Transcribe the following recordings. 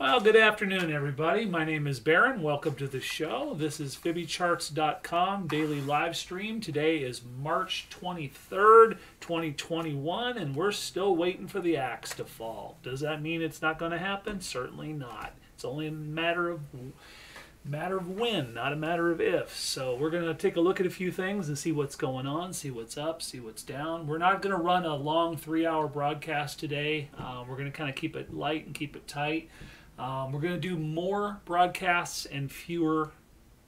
Well, good afternoon, everybody. My name is Baron. Welcome to the show. This is FibbyCharts.com daily live stream. Today is March 23rd, 2021, and we're still waiting for the axe to fall. Does that mean it's not going to happen? Certainly not. It's only a matter of when, not a matter of if. So we're going to take a look at a few things and see what's going on, see what's up, see what's down. We're not going to run a long 3-hour broadcast today. We're going to kind of keep it light and keep it tight. We're going to do more broadcasts and fewer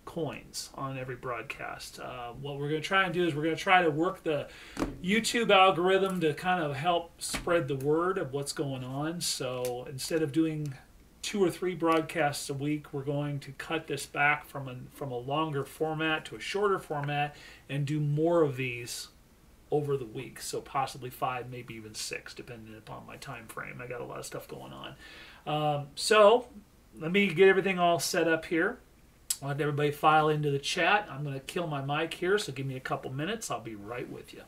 coins on every broadcast. What we're going to try and do is we're going to try to work the YouTube algorithm to kind of help spread the word of what's going on. So instead of doing 2 or 3 broadcasts a week, we're going to cut this back from a longer format to a shorter format and do more of these over the week. So possibly 5, maybe even 6, depending upon my time frame. I got a lot of stuff going on. So let me get everything all set up here. I'll let everybody file into the chat. I'm going to kill my mic here, so give me a couple minutes. I'll be right with you.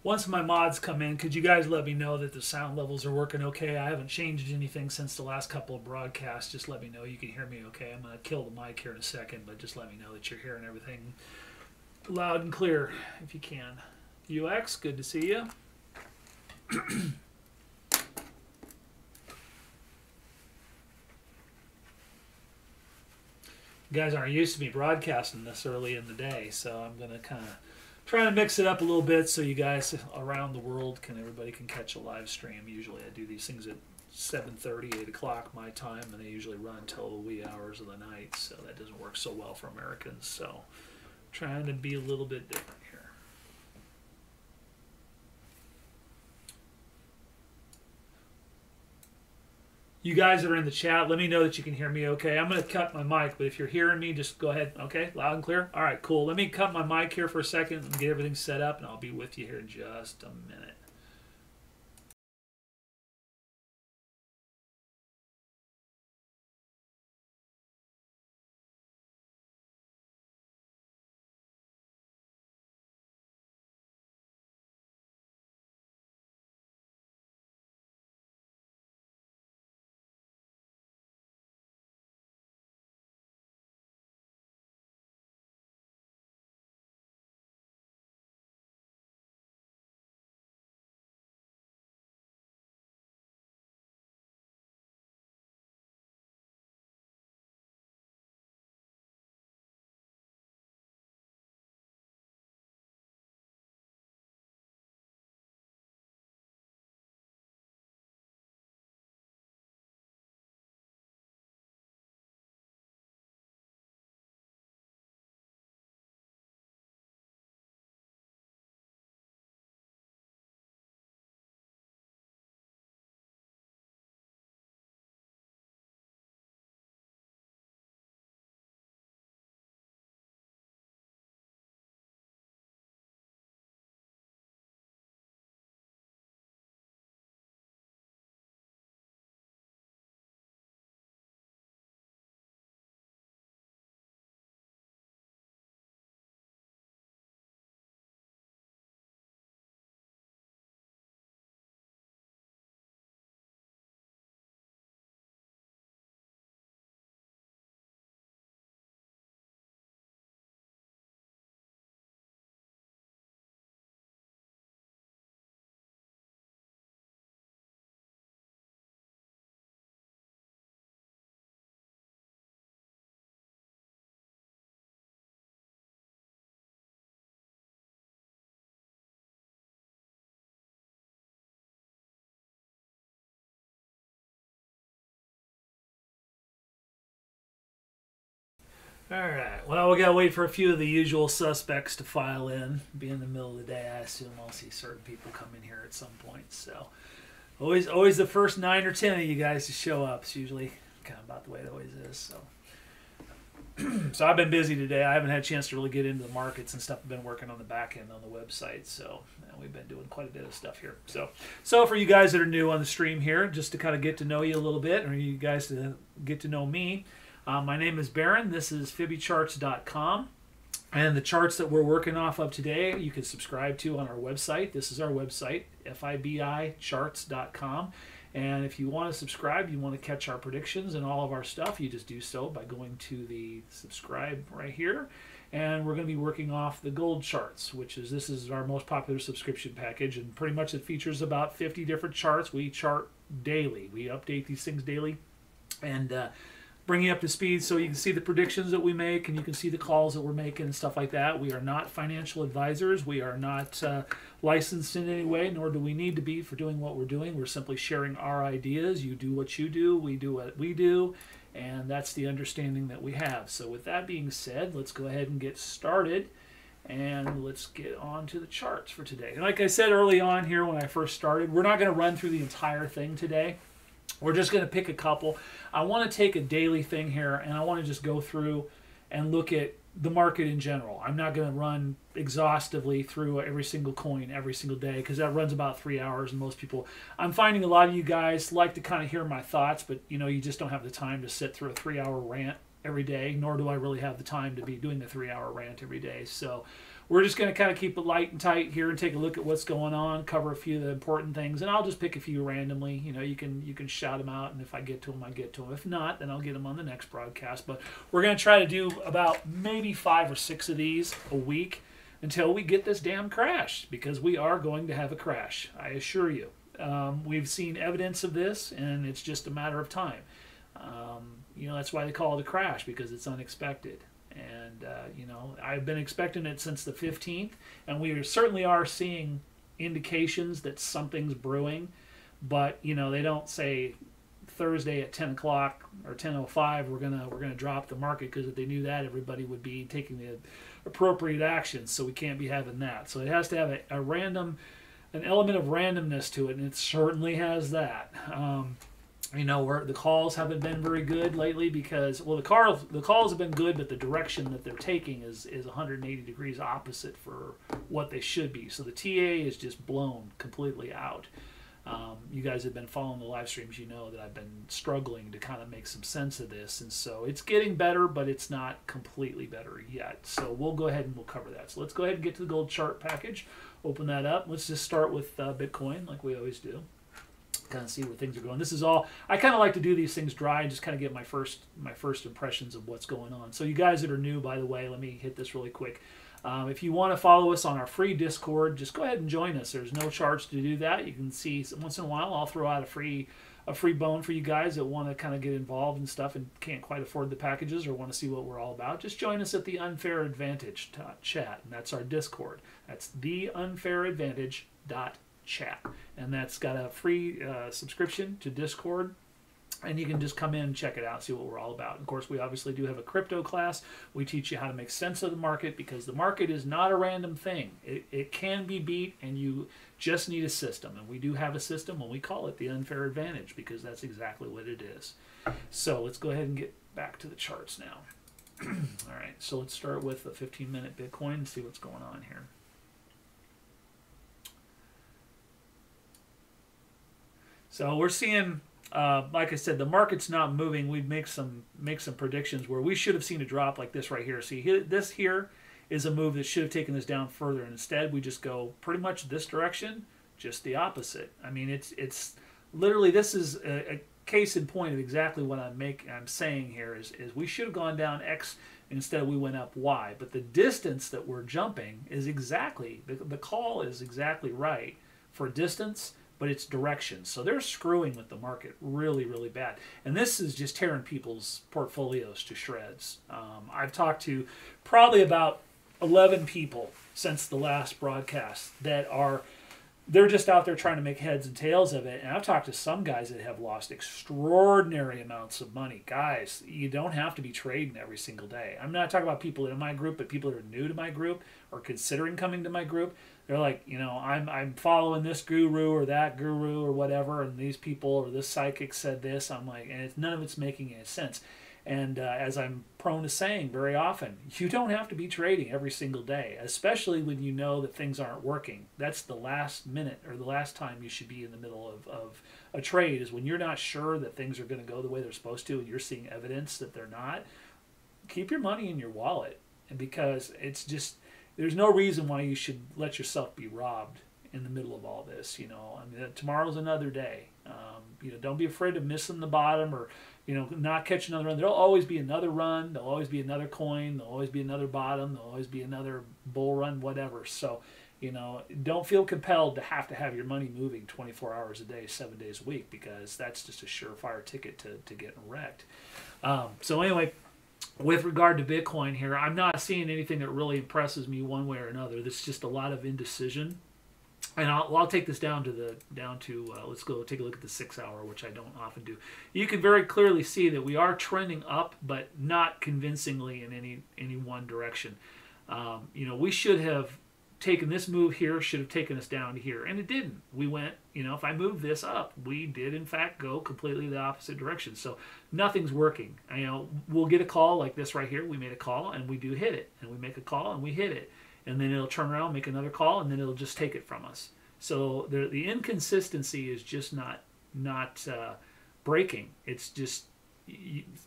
Once my mods come in, could you guys let me know that the sound levels are working okay? I haven't changed anything since the last couple of broadcasts. Just let me know you can hear me okay. I'm going to kill the mic here in a second, but just let me know that you're hearing everything loud and clear if you can. UX, good to see you. You guys aren't used to me broadcasting this early in the day, so I'm going to kind of trying to mix it up a little bit so you guys around the world everybody can catch a live stream. Usually I do these things at 7:30, 8 o'clock my time, and they usually run until the wee hours of the night, so that doesn't work so well for Americans. So trying to be a little bit different here. You guys that are in the chat, let me know that you can hear me okay. I'm going to cut my mic, but if you're hearing me, just go ahead. Okay, loud and clear? All right, cool. Let me cut my mic here for a second and get everything set up, and I'll be with you here in just a minute. All right. Well, we got to wait for a few of the usual suspects to file in. Be in the middle of the day, I assume I'll see certain people come in here at some point. So always the first 9 or 10 of you guys to show up. It's usually kind of about the way it always is. So I've been busy today. I haven't had a chance to really get into the markets and stuff. I've been working on the back end on the website. So we've been doing quite a bit of stuff here. So for you guys that are new on the stream here, just to kind of get to know you a little bit, or you guys to get to know me, my name is Baron. This is phibicharts.com. And the charts that we're working off of today, you can subscribe to on our website. This is our website, phibicharts.com. And if you want to subscribe, you want to catch our predictions and all of our stuff, you just do so by going to the subscribe right here. And we're going to be working off the gold charts, this is our most popular subscription package. And pretty much it features about 50 different charts. We chart daily. We update these things daily. And bring you up to speed so you can see the predictions that we make and you can see the calls that we're making and stuff like that. We are not financial advisors. We are not licensed in any way, nor do we need to be for doing what we're doing. We're simply sharing our ideas. You do what you do, we do what we do, and that's the understanding that we have. So with that being said, let's go ahead and get started, and let's get on to the charts for today. And like I said early on here when I first started, we're not going to run through the entire thing today. We're just going to pick a couple. I want to take a daily thing here, and I want to just go through and look at the market in general. I'm not going to run exhaustively through every single coin every single day because that runs about 3 hours, and most people, I'm finding a lot of you guys like to kind of hear my thoughts, but you just don't have the time to sit through a 3-hour rant every day, nor do I really have the time to be doing a 3-hour rant every day. So we're just going to kind of keep it light and tight here and take a look at what's going on, cover a few of the important things, and I'll just pick a few randomly. You can shout them out, and if I get to them, I get to them. If not, then I'll get them on the next broadcast. But we're going to try to do about maybe 5 or 6 of these a week until we get this damn crash, because we are going to have a crash, I assure you. We've seen evidence of this, and it's just a matter of time. That's why they call it a crash, because it's unexpected. And, I've been expecting it since the 15th, and we certainly are seeing indications that something's brewing, but, they don't say Thursday at 10 o'clock or 10:05 we're gonna drop the market, because if they knew that, everybody would be taking the appropriate actions, so we can't be having that. So it has to have an element of randomness to it, and it certainly has that. The calls haven't been very good lately because, well, the calls have been good, but the direction that they're taking is 180 degrees opposite for what they should be. So the TA is just blown completely out. You guys have been following the live streams. You know that I've been struggling to kind of make some sense of this, and so it's getting better, but it's not completely better yet. So we'll go ahead and we'll cover that. So let's go ahead and get to the gold chart package. Open that up. Let's just start with Bitcoin like we always do. Kind of see where things are going. This is all, I kind of like to do these things dry and just kind of get my first impressions of what's going on. So you guys that are new, by the way, let me hit this really quick. If you want to follow us on our free Discord, just go ahead and join us. There's no charge to do that. You can see once in a while I'll throw out a free bone for you guys that want to kind of get involved and stuff and can't quite afford the packages or want to see what we're all about. Just join us at the Unfair Advantage chat, and that's our Discord. That's the unfairadvantage.chat. And that's got a free subscription to Discord, and you can just come in and check it out and see what we're all about. And of course, we obviously do have a crypto class. We teach you how to make sense of the market, because the market is not a random thing. It can be beat, and you just need a system, and we do have a system, and we call it the Unfair Advantage, because that's exactly what it is. So let's go ahead and get back to the charts now. All right, so let's start with the 15-minute Bitcoin and see what's going on here. So we're seeing, like I said, the market's not moving. We'd make some predictions where we should have seen a drop like this right here. See, this here is a move that should have taken this down further, and instead we just go pretty much this direction, just the opposite. I mean, it's literally, this is a case in point of exactly what I'm saying here is we should have gone down X, and instead we went up Y. But the distance that we're jumping is exactly, the call is exactly right for distance, but it's direction. So they're screwing with the market really, really bad. And this is just tearing people's portfolios to shreds. I've talked to probably about 11 people since the last broadcast that are they're just out there trying to make heads and tails of it. And I've talked to some guys that have lost extraordinary amounts of money. Guys, you don't have to be trading every single day. I'm not talking about people in my group, but people that are new to my group or considering coming to my group. They're like, you know, I'm following this guru or that guru or whatever, and these people or this psychic said this. I'm like, and none of it's making any sense. And as I'm prone to saying very often, you don't have to be trading every single day, especially when you know that things aren't working. That's the last minute or the last time you should be in the middle of a trade, is when you're not sure that things are going to go the way they're supposed to and you're seeing evidence that they're not. Keep your money in your wallet, and because it's just, there's no reason why you should let yourself be robbed in the middle of all this. You know, I mean, tomorrow's another day. You know, don't be afraid of missing the bottom or, you know, not catch another run. There'll always be another run. There'll always be another coin. There'll always be another bottom. There'll always be another bull run, whatever. So, you know, don't feel compelled to have your money moving 24 hours a day, 7 days a week, because that's just a surefire ticket to getting wrecked. So anyway, with regard to Bitcoin here, I'm not seeing anything that really impresses me one way or another. There's just a lot of indecision. And I'll take this down to let's go take a look at the 6 hour, which I don't often do. You can very clearly see that we are trending up, but not convincingly in any one direction. You know, we should have taken this move here, should have taken us down to here, and it didn't. We went, you know, if I move this up, we did in fact go completely the opposite direction. So nothing's working. You know, we'll get a call like this right here. We made a call and we do hit it, and we make a call and we hit it. And then it'll turn around, make another call, and then it'll just take it from us. So the inconsistency is just not breaking. It's just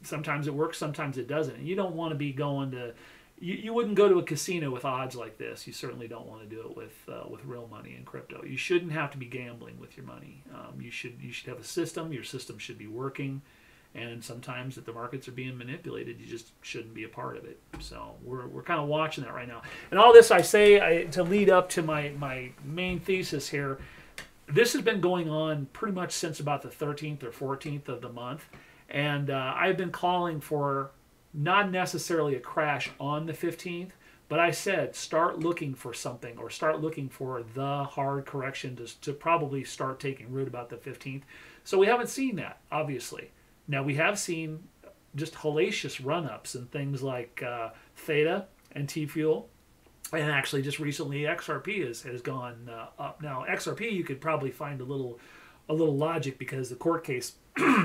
sometimes it works, sometimes it doesn't. And you don't want to be going to you wouldn't go to a casino with odds like this. You certainly don't want to do it with real money in crypto. You shouldn't have to be gambling with your money. You should have a system. Your system should be working. And sometimes if the markets are being manipulated, you just shouldn't be a part of it. So we're kind of watching that right now. And all this I say to lead up to my main thesis here. This has been going on pretty much since about the 13th or 14th of the month. And I've been calling for not necessarily a crash on the 15th, but I said start looking for something, or start looking for the hard correction to probably start taking root about the 15th. So we haven't seen that, obviously. Now, we have seen just hellacious run-ups in things like THETA and tfuel, and actually just recently XRP has gone up. Now, XRP, you could probably find a little logic, because the court case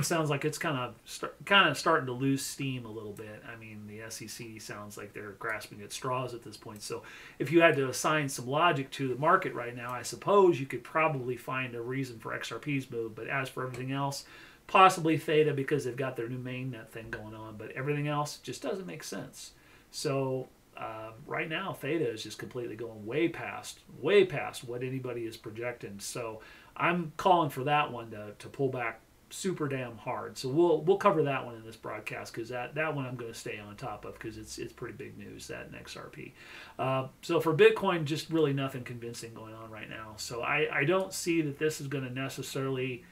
sounds like it's kind of starting to lose steam a little bit. I mean, the SEC sounds like they're grasping at straws at this point. So if you had to assign some logic to the market right now, I suppose you could probably find a reason for XRP's move. But as for everything else, possibly THETA, because they've got their new mainnet thing going on, but everything else just doesn't make sense. So right now, THETA is just completely going way past what anybody is projecting. So I'm calling for that one to pull back super damn hard. So we'll cover that one in this broadcast, because that one I'm going to stay on top of, because it's pretty big news, that in XRP. So for Bitcoin, just really nothing convincing going on right now. So I don't see that this is going to necessarily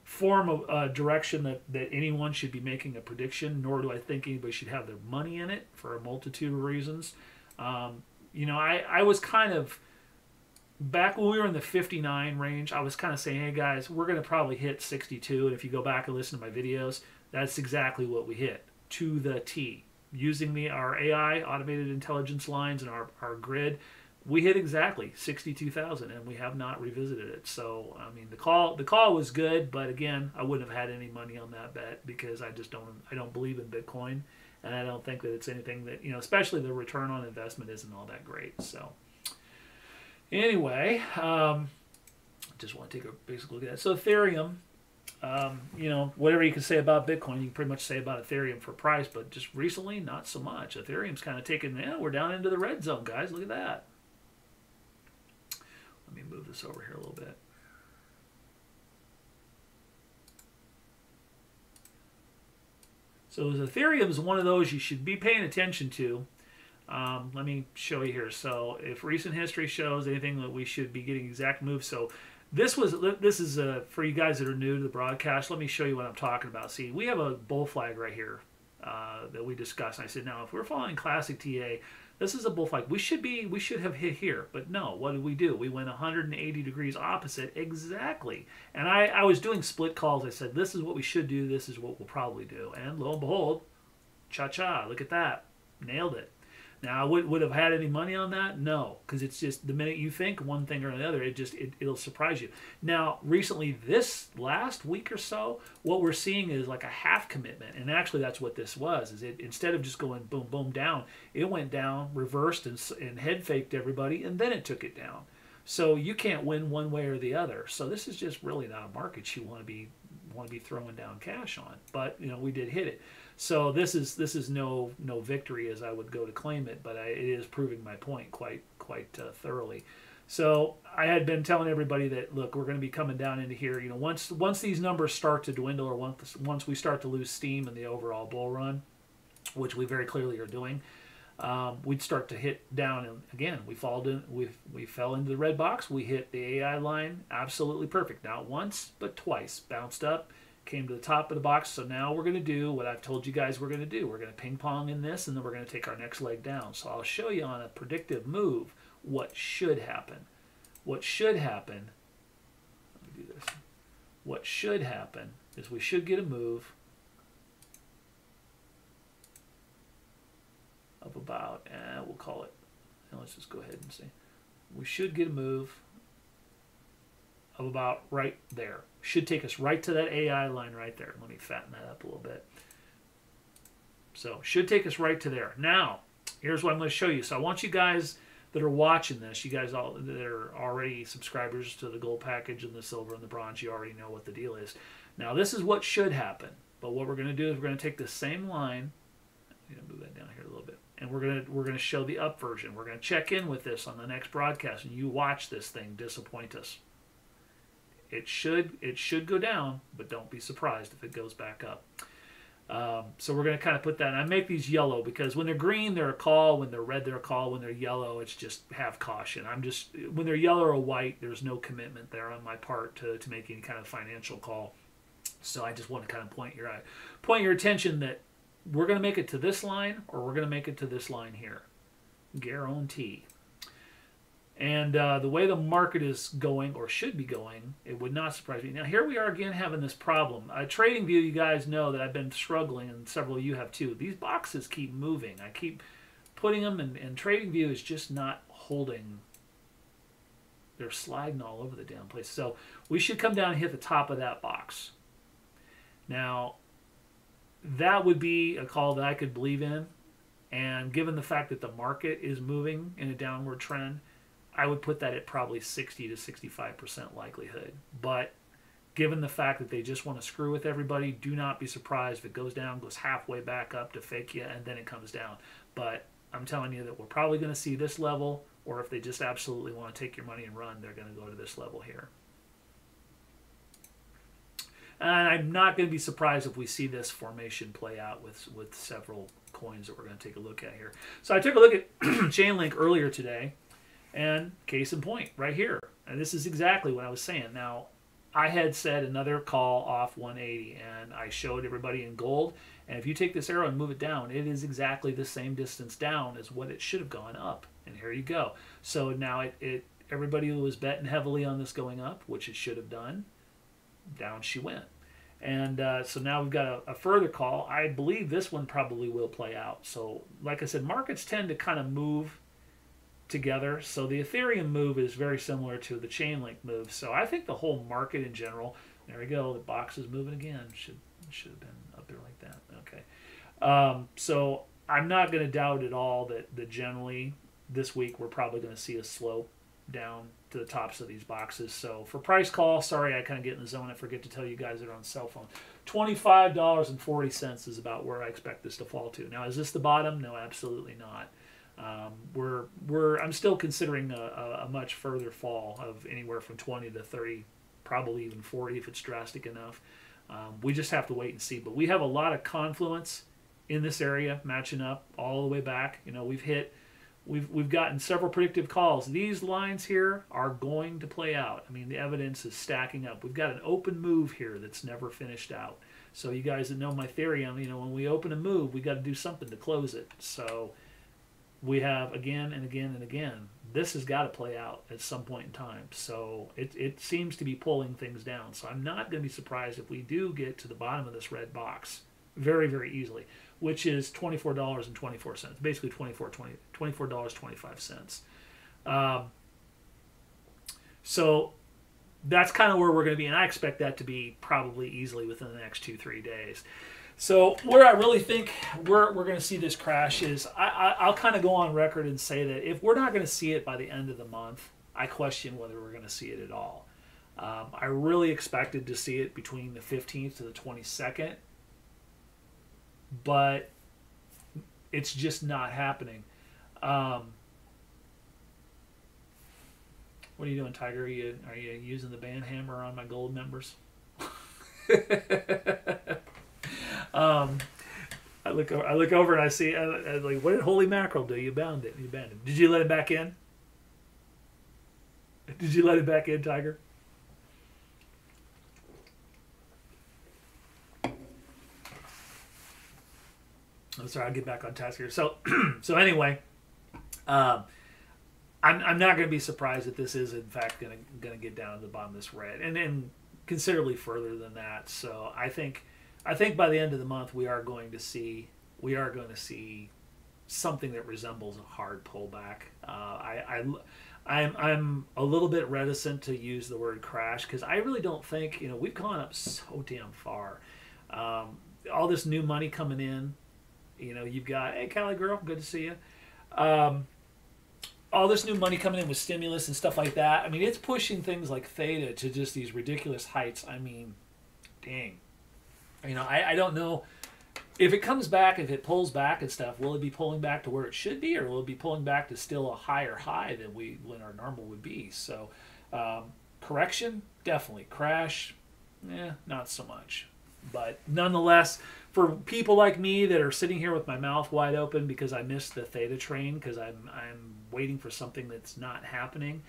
form a direction that anyone should be making a prediction, nor do I think anybody should have their money in it for a multitude of reasons. You know, I was kind of, back when we were in the 59 range, I was kind of saying, hey guys, we're going to probably hit 62. And if you go back and listen to my videos, that's exactly what we hit, to the T. Using our AI, automated intelligence lines, and our grid, we hit exactly 62,000, and we have not revisited it. So, I mean, the call was good, but again, I wouldn't have had any money on that bet, because I don't believe in Bitcoin, and I don't think that it's anything that, you know, especially the return on investment isn't all that great. So anyway, just want to take a basic look at that. So Ethereum, you know, whatever you can say about Bitcoin, you can pretty much say about Ethereum for price, but just recently, not so much. Ethereum's kind of taken, we're down into the red zone, guys. Look at that. Let me move this over here a little bit. So Ethereum is one of those you should be paying attention to. Let me show you here. So if recent history shows anything that we should be getting exact moves. So this is for you guys that are new to the broadcast. Let me show you what I'm talking about. See, we have a bull flag right here. that we discussed. And I said, now if we're following classic TA, this is a bull flag. We should have hit here, but no. What did we do? We went 180 degrees opposite exactly. And I was doing split calls. I said, this is what we should do. This is what we'll probably do. And lo and behold, cha-cha, look at that. Nailed it. Now, would have had any money on that? No, because it's just the minute you think one thing or another, it'll surprise you. Now, recently, this last week or so, what we're seeing is like a half commitment, and actually that's what this was. Is it instead of just going boom boom down, it went down, reversed, and head faked everybody, and then it took it down. So you can't win one way or the other. So this is just really not a market you want to be throwing down cash on. But we did hit it. So this is no victory as I would go to claim it, but it is proving my point quite thoroughly. So I had been telling everybody that, look, we're going to be coming down into here. Once these numbers start to dwindle, or once we start to lose steam in the overall bull run, which we very clearly are doing, we'd start to hit down. And again, we fell into the red box. We hit the AI line, absolutely perfect. Not once, but twice. Bounced up. Came to the top of the box. So now we're going to do what I've told you guys we're going to do. We're going to ping pong in this, and then we're going to take our next leg down. So I'll show you on a predictive move what should happen. What should happen, let me do this. What should happen is we should get a move of about, we'll call it, and let's just go ahead and see. We should get a move of about right there. Should take us right to that AI line right there. Let me fatten that up a little bit. So should take us right to there. Now, here's what I'm going to show you. So I want you guys that are watching this, you guys all that are already subscribers to the gold package and the silver and the bronze, you already know what the deal is. Now this is what should happen. But what we're going to do is we're going to take the same line. I'm going to move that down here a little bit. And we're going to show the up version. We're going to check in with this on the next broadcast, and you watch this thing disappoint us. It should go down, but don't be surprised if it goes back up. So we're going to kind of put that, and I make these yellow because when they're green, they're a call. When they're red, they're a call. When they're yellow, it's just have caution. When they're yellow or white, there's no commitment there on my part to make any kind of financial call. So I just want to kind of point your attention that we're going to make it to this line, or we're going to make it to this line here. Guarantee. And the way the market is going, or should be going, it would not surprise me. Now, here we are again having this problem. TradingView, you guys know that I've been struggling, and several of you have too. These boxes keep moving. I keep putting them, and TradingView is just not holding. They're sliding all over the damn place. So we should come down and hit the top of that box. Now, that would be a call that I could believe in. And given the fact that the market is moving in a downward trend, I would put that at probably 60 to 65% likelihood. But given the fact that they just want to screw with everybody, do not be surprised if it goes down, goes halfway back up to fake you, and then it comes down. But I'm telling you that we're probably going to see this level, or if they just absolutely want to take your money and run, they're going to go to this level here. And I'm not going to be surprised if we see this formation play out with several coins that we're going to take a look at here. So I took a look at Chainlink earlier today. And case in point, right here. And this is exactly what I was saying. Now, I had said another call off 180, and I showed everybody in gold. And if you take this arrow and move it down, it is exactly the same distance down as what it should have gone up. And here you go. So now everybody was betting heavily on this going up, which it should have done. Down she went. And so now we've got a further call. I believe this one probably will play out. So like I said, markets tend to kind of move together. So the Ethereum move is very similar to the Chainlink move. So I think the whole market in general, there we go, the box is moving again. Should have been up there like that. Okay. So I'm not going to doubt at all that generally this week we're probably going to see a slope down to the tops of these boxes. So for price call, sorry I kind of get in the zone. I forget to tell you guys that are on cell phone. $25.40 is about where I expect this to fall to. Now, is this the bottom? No, absolutely not. I'm still considering a much further fall of anywhere from 20 to 30, probably even 40 if it's drastic enough. We just have to wait and see. But we have a lot of confluence in this area matching up all the way back. We've gotten several predictive calls. These lines here are going to play out. I mean, the evidence is stacking up. We've got an open move here that's never finished out. So you guys that know my Ethereum, you know, when we open a move, we got to do something to close it. So we have again and again and again. This has got to play out at some point in time. So it seems to be pulling things down. So I'm not going to be surprised if we do get to the bottom of this red box very, very easily, which is $24.24, basically $24.25. So that's kind of where we're going to be, and I expect that to be probably easily within the next 2-3 days. So where I really think we're going to see this crash is I'll kind of go on record and say that if we're not going to see it by the end of the month, I question whether we're going to see it at all. I really expected to see it between the 15th to the 22nd, but it's just not happening. What are you doing, Tiger? Are you using the band hammer on my gold members? I look over and I see, I'm like, what did Holy Mackerel do? You bound it. You banned him. Did you let it back in? Did you let it back in, Tiger? I'm sorry, I'll get back on task here. So, anyway, I'm not going to be surprised that this is in fact going to get down to the bottom of this red, and considerably further than that. So I think by the end of the month we are going to see something that resembles a hard pullback. I'm a little bit reticent to use the word crash because I really don't think, you know, we've gone up so damn far. All this new money coming in, you know, you've got, hey Cali girl, good to see you. All this new money coming in with stimulus and stuff like that. I mean, it's pushing things like Theta to just these ridiculous heights. I mean, dang. You know, I don't know if it comes back, if it pulls back and stuff, will it be pulling back to where it should be, or will it be pulling back to still a higher high than when our normal would be? So, correction, definitely. Crash, not so much. But nonetheless, for people like me that are sitting here with my mouth wide open because I missed the Theta train because I'm waiting for something that's not happening,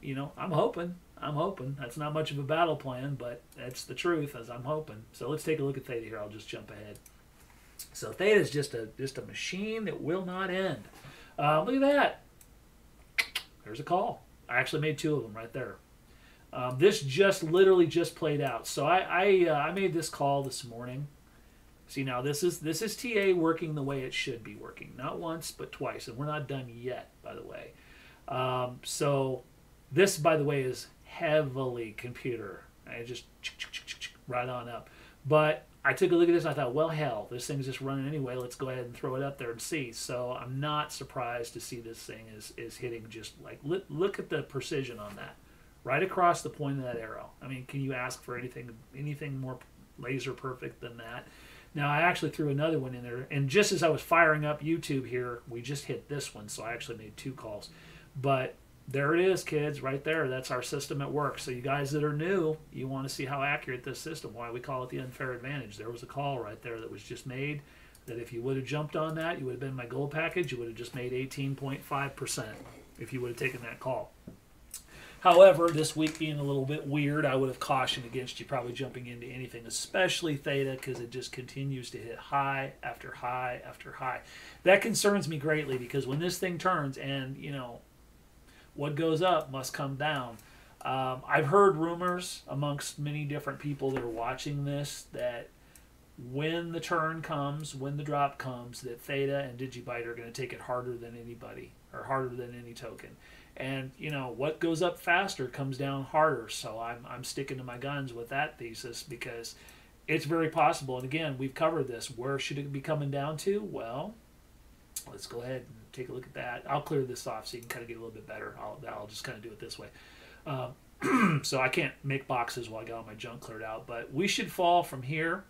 you know, I'm hoping. That's not much of a battle plan, but that's the truth, as I'm hoping. So let's take a look at Theta here. I'll just jump ahead. So Theta is just a machine that will not end. Look at that. There's a call. I actually made 2 of them right there. This literally just played out. So I made this call this morning. See, now this is TA working the way it should be working. Not once, but twice. And we're not done yet, by the way. So this, by the way, is heavily computer. I just right on up. But I took a look at this and I thought, well, hell, this thing's just running anyway. Let's go ahead and throw it up there and see. So I'm not surprised to see this thing is hitting just like, look at the precision on that. Right across the point of that arrow. I mean, can you ask for anything more laser perfect than that? Now, I actually threw another one in there, and just as I was firing up YouTube here, we just hit this one, so I actually made 2 calls. But there it is, kids, right there. That's our system at work. So you guys that are new, you want to see how accurate this system, why we call it the unfair advantage. There was a call right there that was just made, that if you would have jumped on that, you would have been in my gold package, you would have just made 18.5% if you would have taken that call. However, this week being a little bit weird, I would have cautioned against you probably jumping into anything, especially Theta, because it just continues to hit high after high after high. That concerns me greatly because when this thing turns and, you know, what goes up must come down. I've heard rumors amongst many different people that are watching this that when the turn comes, when the drop comes, that Theta and Digibyte are going to take it harder than anybody or harder than any token. And, you know, what goes up faster comes down harder. So I'm sticking to my guns with that thesis because it's very possible. And again, we've covered this. Where should it be coming down to? Well, let's go ahead and take a look at that. I'll clear this off so you can kind of get a little bit better. I'll just kind of do it this way. So I can't make boxes while I got all my junk cleared out. But we should fall from here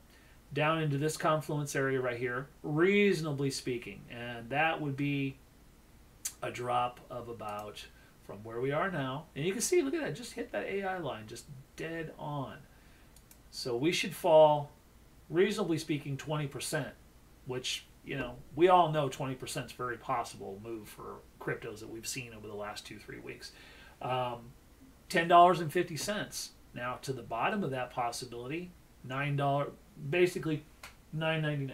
down into this confluence area right here, reasonably speaking. And that would be a drop of about from where we are now. And you can see, look at that, just hit that AI line, just dead on. So we should fall, reasonably speaking, 20%, which, you know, we all know 20% is very possible move for cryptos that we've seen over the last 2-3 weeks. $10.50. Now, to the bottom of that possibility, $9, basically $9.99,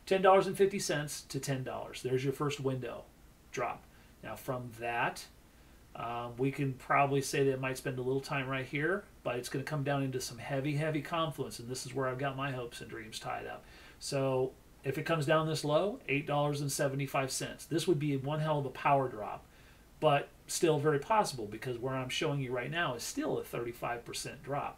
$10.50 to $10. There's your first window drop. Now from that, we can probably say that it might spend a little time right here, but it's going to come down into some heavy confluence, and this is where I've got my hopes and dreams tied up. So if it comes down this low, $8.75. This would be one hell of a power drop, but still very possible, because where I'm showing you right now is still a 35% drop.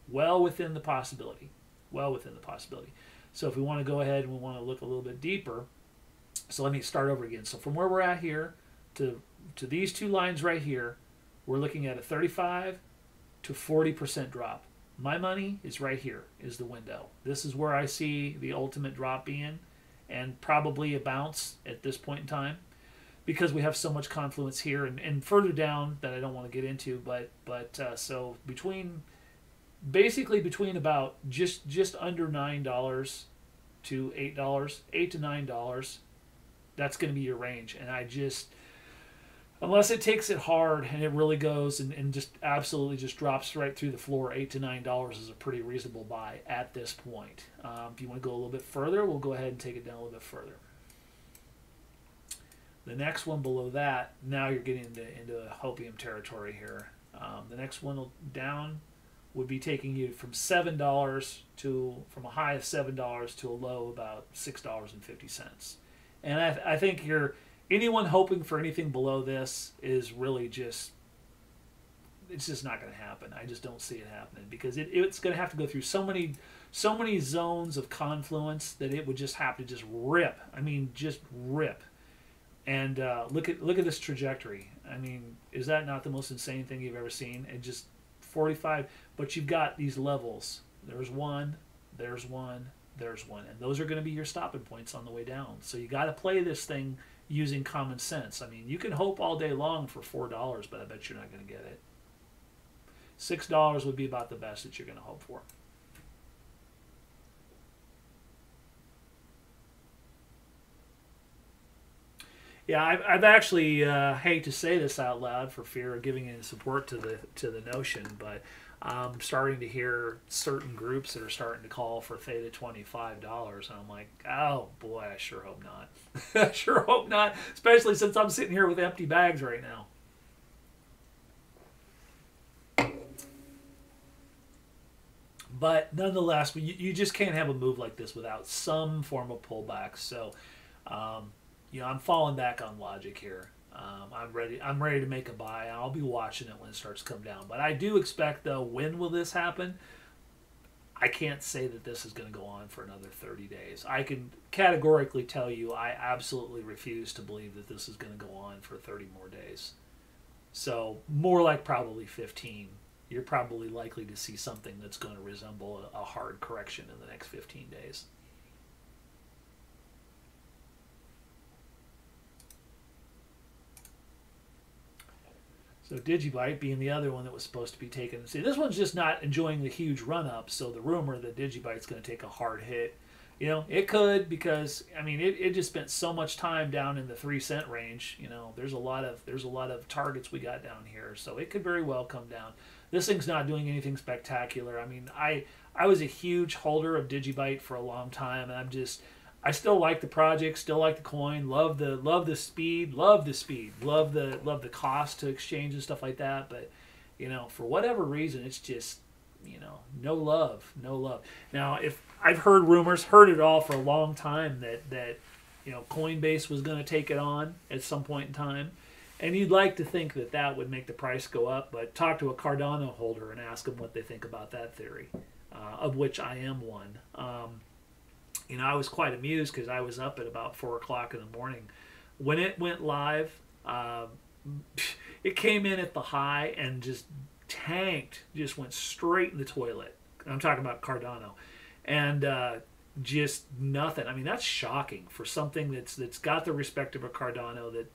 Well within the possibility. Well within the possibility. So if we want to go ahead and we want to look a little bit deeper, so let me start over again. So from where we're at here to these two lines right here, we're looking at a 35 to 40% drop. My money is right here, is the window. This is where I see the ultimate drop being, and probably a bounce at this point in time, because we have so much confluence here and further down that I don't want to get into. But so basically between about just under $9 to $8, $8 to $9, that's going to be your range. And I just, unless it takes it hard and it really goes and just absolutely just drops right through the floor, $8 to $9 is a pretty reasonable buy at this point. If you want to go a little bit further, we'll go ahead and take it down a little bit further. The next one below that, now you're getting into hopium territory here. The next one down would be taking you from $7 from a high of $7 to a low of about $6.50. And I think anyone hoping for anything below this is really just, it's just not going to happen. I just don't see it happening, because it's going to have to go through so many zones of confluence that it would just have to just rip. I mean, just rip. And look at this trajectory. I mean, is that not the most insane thing you've ever seen? It just 45, but you've got these levels. There's one, there's one, there's one, and those are going to be your stopping points on the way down. So you got to play this thing using common sense. I mean, you can hope all day long for $4, but I bet you're not going to get it. $6 would be about the best that you're going to hope for. Yeah, I've actually hate to say this out loud for fear of giving any support to the notion, but I'm starting to hear certain groups that are starting to call for THETA $25, and I'm like, oh boy, I sure hope not. I sure hope not, especially since I'm sitting here with empty bags right now. But nonetheless, you just can't have a move like this without some form of pullback. So, I'm falling back on logic here. I'm ready to make a buy. I'll be watching it when it starts to come down. But I do expect, though, when will this happen? I can't say that this is going to go on for another 30 days. I can categorically tell you I absolutely refuse to believe that this is going to go on for 30 more days. So more like probably 15. You're probably likely to see something that's going to resemble a hard correction in the next 15 days. So digibyte being the other one that was supposed to be taken. See, this one's just not enjoying the huge run-up, so the rumor that digibyte's going to take a hard hit, it could, because, I mean, it just spent so much time down in the 3-cent range. There's a lot of targets we got down here, so it could very well come down. This thing's not doing anything spectacular. I mean, I was a huge holder of digibyte for a long time, and I still like the project, still like the coin, love the speed, love the cost to exchange and stuff like that. But, for whatever reason, it's just, no love. Now, if I've heard rumors, heard it all for a long time that Coinbase was going to take it on at some point in time. And you'd like to think that would make the price go up, but talk to a Cardano holder and ask them what they think about that theory, of which I am one. I was quite amused because I was up at about 4 o'clock in the morning. When it went live, it came in at the high and just tanked, just went straight in the toilet. I'm talking about Cardano. And just nothing. I mean, that's shocking for something that's got the respect of a Cardano,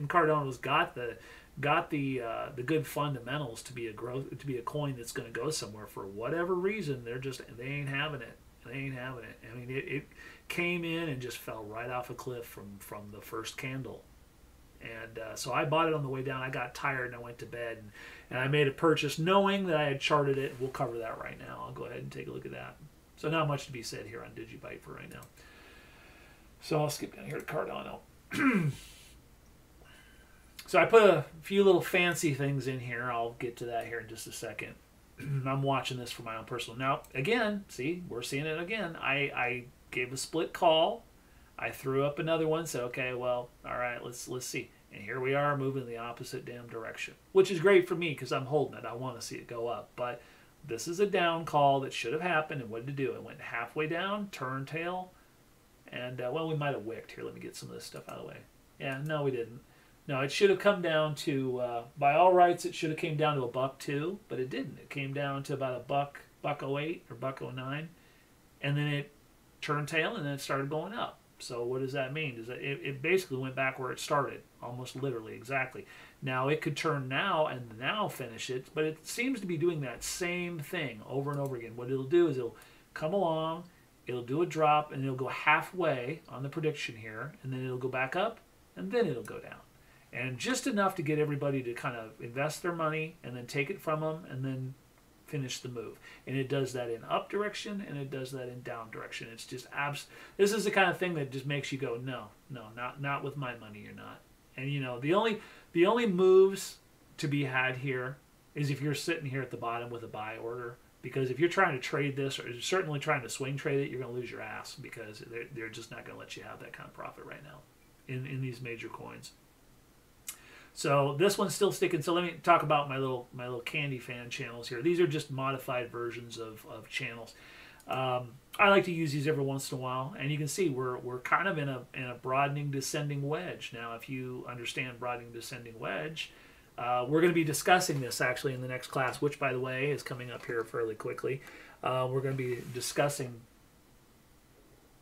Cardano's got the good fundamentals to be a coin that's going to go somewhere. For whatever reason, they ain't having it. They ain't having it. I mean, it came in and just fell right off a cliff from the first candle. And so I bought it on the way down. I got tired and I went to bed. And I made a purchase knowing that I had charted it. We'll cover that right now. I'll go ahead and take a look at that. So not much to be said here on digibyte for right now. So I'll skip down here to Cardano. So I put a few little fancy things in here. I'll get to that here in just a second. I'm watching this for my own personal. Now, again, see, we're seeing it again. I gave a split call. I threw up another one, said, okay, well, all right, let's see. And here we are moving in the opposite damn direction, which is great for me because I'm holding it. I want to see it go up. But this is a down call that should have happened. And what did it do? It went halfway down, turn tail, and, well, we might have wicked. Here, let me get some of this stuff out of the way. Yeah, no, we didn't. No, it should have come down to, by all rights, it should have came down to $1.02, but it didn't. It came down to about $1.08 or $1.09, and then it turned tail, and then it started going up. So what does that mean? It basically went back where it started, almost literally, exactly. Now, it could turn now and now finish it, but it seems to be doing that same thing over and over again. What it'll do is it'll come along, it'll do a drop, and it'll go halfway on the prediction here, and then it'll go back up, and then it'll go down. And just enough to get everybody to kind of invest their money and then take it from them and then finish the move. And it does that in up direction and it does that in down direction. It's just this is the kind of thing that just makes you go, no, not with my money, you're not. And you know, the only moves to be had here is if you're sitting here at the bottom with a buy order. Because if you're trying to trade this, or certainly trying to swing trade it, you're going to lose your ass because they're just not going to let you have that kind of profit right now in these major coins. So this one's still sticking. So let me talk about my little candy fan channels here. These are just modified versions of channels. I like to use these every once in a while, and you can see we're kind of in a broadening descending wedge. Now, if you understand broadening descending wedge, we're going to be discussing this actually in the next class, which by the way is coming up here fairly quickly. We're going to be discussing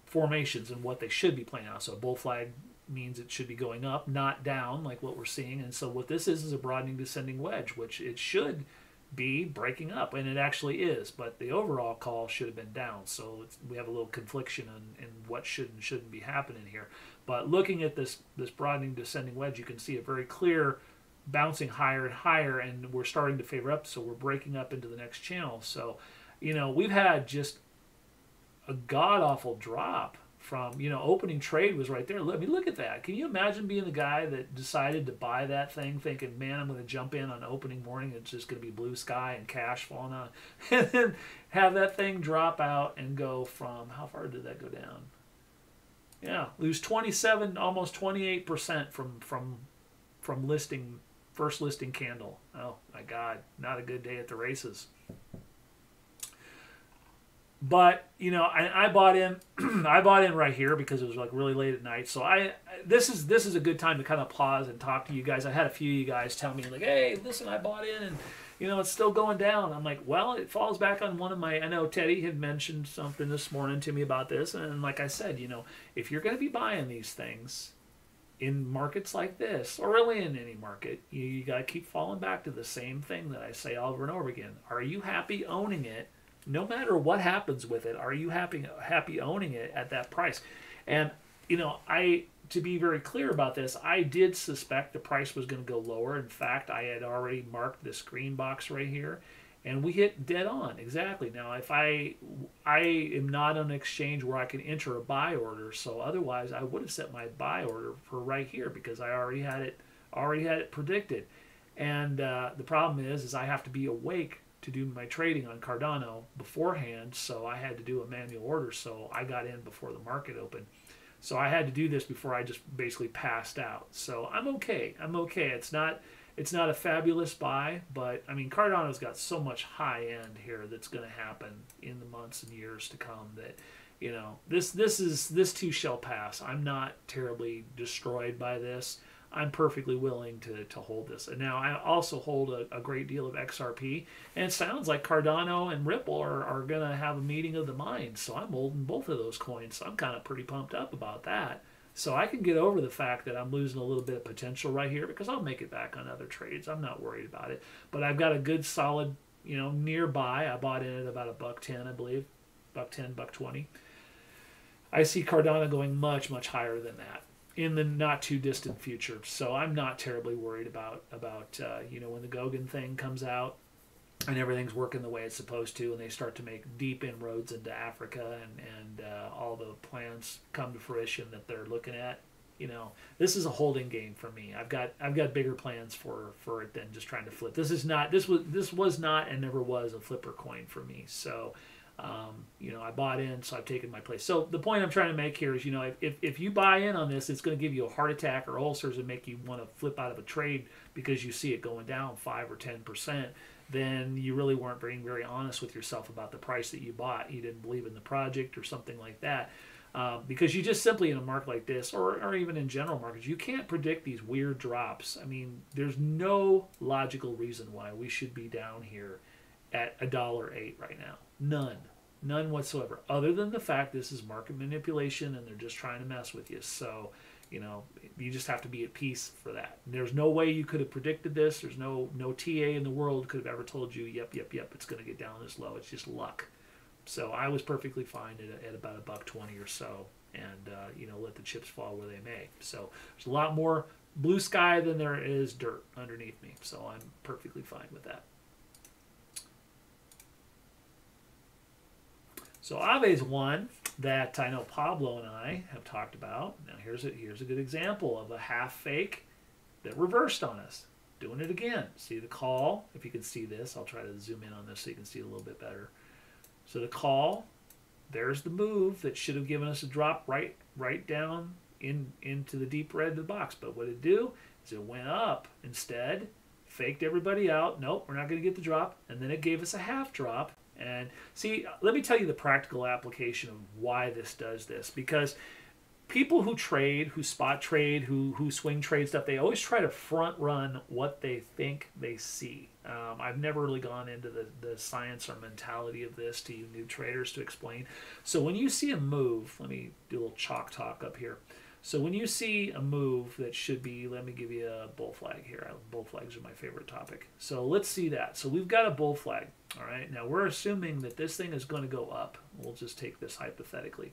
formations and what they should be playing out. So bull flag means it should be going up, not down like what we're seeing. And so what this is a broadening descending wedge, which it should be breaking up, and it actually is, but the overall call should have been down. So we have a little confliction in what should and shouldn't be happening here. But looking at this broadening descending wedge, you can see a very clear bouncing higher and higher, and we're starting to favor up, so we're breaking up into the next channel. So, you know, we've had just a god-awful drop from, you know, opening trade was right there. I mean, look at that. Can you imagine being the guy that decided to buy that thing thinking, man, I'm going to jump in on opening morning, it's just going to be blue sky and cash falling out, and then have that thing drop out and go from, how far did that go down? Yeah, lose 27, almost 28% from listing, first listing candle. Oh my God, not a good day at the races. But you know, I bought in. I bought in right here because it was like really late at night. So this is a good time to kind of pause and talk to you guys. I had a few of you guys tell me like, "Hey, listen, I bought in, and you know it's still going down." I'm like, "Well, it falls back on one of my." I know Teddy had mentioned something this morning to me about this, and like I said, you know, if you're going to be buying these things in markets like this, or really in any market, you got to keep falling back to the same thing that I say over and over again. Are you happy owning it? No matter what happens with it, are you happy owning it at that price? And, you know, to be very clear about this, I did suspect the price was going to go lower. In fact, I had already marked this green box right here, and we hit dead on, exactly. Now, if I am not on an exchange where I can enter a buy order, so otherwise I would have set my buy order for right here because I already had it predicted. And the problem is I have to be awake to do my trading on Cardano beforehand, so I had to do a manual order, so I got in before the market opened. So I had to do this before I just basically passed out. So I'm okay. It's not a fabulous buy, but I mean Cardano's got so much high end here that's going to happen in the months and years to come that, you know, this too shall pass. I'm not terribly destroyed by this. I'm perfectly willing to hold this. And now I also hold a great deal of XRP, and it sounds like Cardano and Ripple are going to have a meeting of the minds. So I'm holding both of those coins. So I'm kind of pretty pumped up about that. So I can get over the fact that I'm losing a little bit of potential right here because I'll make it back on other trades. I'm not worried about it. But I've got a good solid, you know, nearby. I bought in at about $1.10, I believe. $1.10, $1.20. I see Cardano going much, much higher than that in the not too distant future. So I'm not terribly worried about you know, when the Goguen thing comes out, and everything's working the way it's supposed to, and they start to make deep inroads into Africa, and all the plans come to fruition that they're looking at. This is a holding game for me. I've got bigger plans for it than just trying to flip. This was not and never was a flipper coin for me. So, I bought in, so I've taken my place. So the point I'm trying to make here is, if you buy in on this, it's going to give you a heart attack or ulcers and make you want to flip out of a trade because you see it going down 5 or 10%. Then you really weren't being very honest with yourself about the price that you bought. You didn't believe in the project or something like that. Because you just simply, in a market like this, or even in general markets, you can't predict these weird drops. I mean, there's no logical reason why we should be down here at $1.08 right now. None whatsoever, other than the fact this is market manipulation and they're just trying to mess with you. So, you just have to be at peace for that. And there's no way you could have predicted this. There's no TA in the world could have ever told you, yep, it's going to get down this low. It's just luck. So I was perfectly fine at about $1.20 or so, and let the chips fall where they may. So there's a lot more blue sky than there is dirt underneath me. So I'm perfectly fine with that. So Aave is one that I know Pablo and I have talked about. Now here's a good example of a half fake that reversed on us. Doing it again. See the call? If you can see this, I'll try to zoom in on this so you can see it a little bit better. So the call, there's the move that should have given us a drop right down into the deep red of the box. But what it do is it went up instead, faked everybody out. Nope, we're not going to get the drop. And then it gave us a half drop. And see, let me tell you the practical application of why this does this. Because people who trade, who spot trade, who swing trade stuff, they always try to front run what they think they see. I've never really gone into the science or mentality of this to you new traders to explain. So when you see a move, let me do a little chalk talk up here. So when you see a move that should be, let me give you a bull flag here. Bull flags are my favorite topic. So let's see that. So we've got a bull flag. All right. Now we're assuming that this thing is going to go up. We'll just take this hypothetically.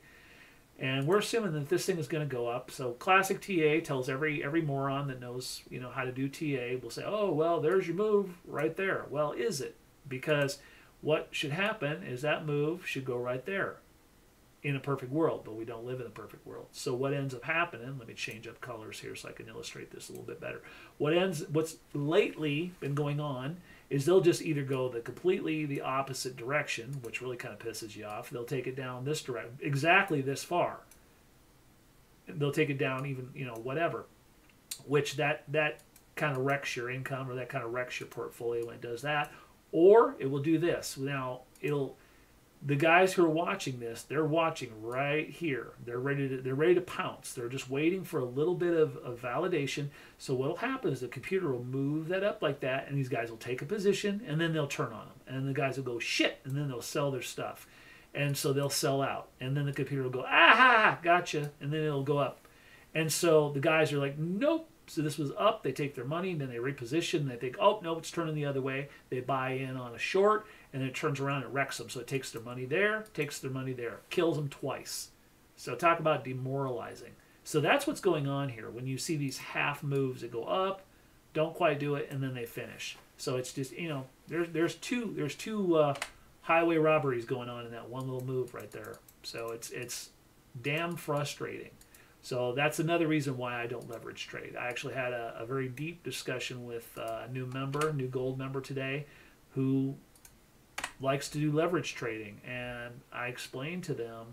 And we're assuming that this thing is going to go up. So classic TA tells every moron that knows how to do TA will say, oh, well, there's your move right there. Well, is it? Because what should happen is that move should go right there in a perfect world, but we don't live in a perfect world. So what ends up happening, let me change up colors here so I can illustrate this a little bit better. What's lately been going on is they'll just either go completely the opposite direction, which really kind of pisses you off. They'll take it down this direction, exactly this far. They'll take it down even, whatever, which that kind of wrecks your income, or that kind of wrecks your portfolio when it does that. Or it will do this. Now, the guys who are watching this, they're watching right here. They're ready to pounce. They're just waiting for a little bit of validation. So what will happen is the computer will move that up like that, and these guys will take a position, and then they'll turn on them. And the guys will go, shit, and then they'll sell their stuff. And so they'll sell out. And then the computer will go, aha, gotcha, and then it'll go up. And so the guys are like, nope. So this was up. They take their money, and then they reposition. And they think, oh, no, it's turning the other way. They buy in on a short, and then it turns around and wrecks them. So it takes their money there, kills them twice. So talk about demoralizing. So that's what's going on here. When you see these half moves that go up, don't quite do it, and then they finish. So it's just, there's two highway robberies going on in that one little move right there. So it's damn frustrating. So that's another reason why I don't leverage trade. I actually had a very deep discussion with a new gold member today, who likes to do leverage trading, and I explained to them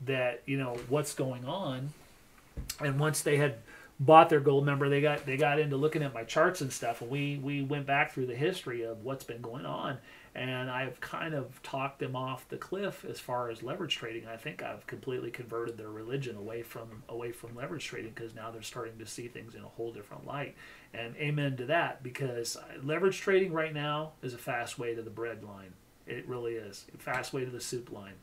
that what's going on. And once they had bought their gold member, they got into looking at my charts and stuff, and we went back through the history of what's been going on. And I've kind of talked them off the cliff as far as leverage trading. I think I've completely converted their religion away from leverage trading, because now they're starting to see things in a whole different light. And amen to that, because leverage trading right now is a fast way to the bread line. It really is. A fast way to the soup line.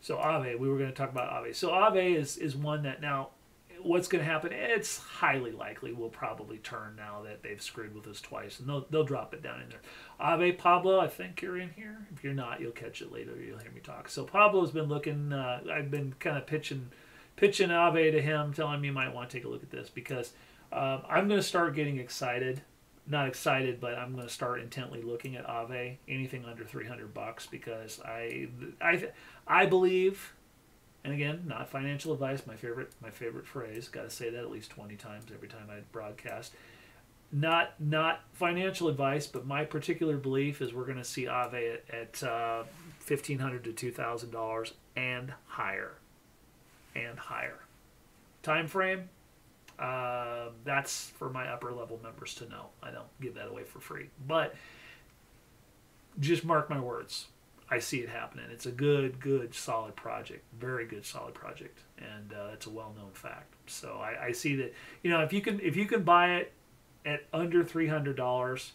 So Aave, we were going to talk about Aave. So Aave is one that now, what's going to happen? It's highly likely we'll probably turn now that they've screwed with us twice, and they'll drop it down in there. Aave, Pablo, I think you're in here. If you're not, you'll catch it later. You'll hear me talk. So Pablo's been looking. I've been kind of pitching Aave to him, telling me you might want to take a look at this because I'm going to start getting excited. Not excited, but I'm going to start intently looking at Aave, anything under $300, because I believe. And again, not financial advice, my favorite phrase. Got to say that at least 20 times every time I broadcast. Not financial advice, but my particular belief is we're going to see Aave at $1,500 to $2,000 and higher. And higher. Time frame? That's for my upper level members to know. I don't give that away for free. But just mark my words. I see it happening. It's a good, solid project. Very good, solid project, and it's a well-known fact. So I see that, if you can buy it at under $300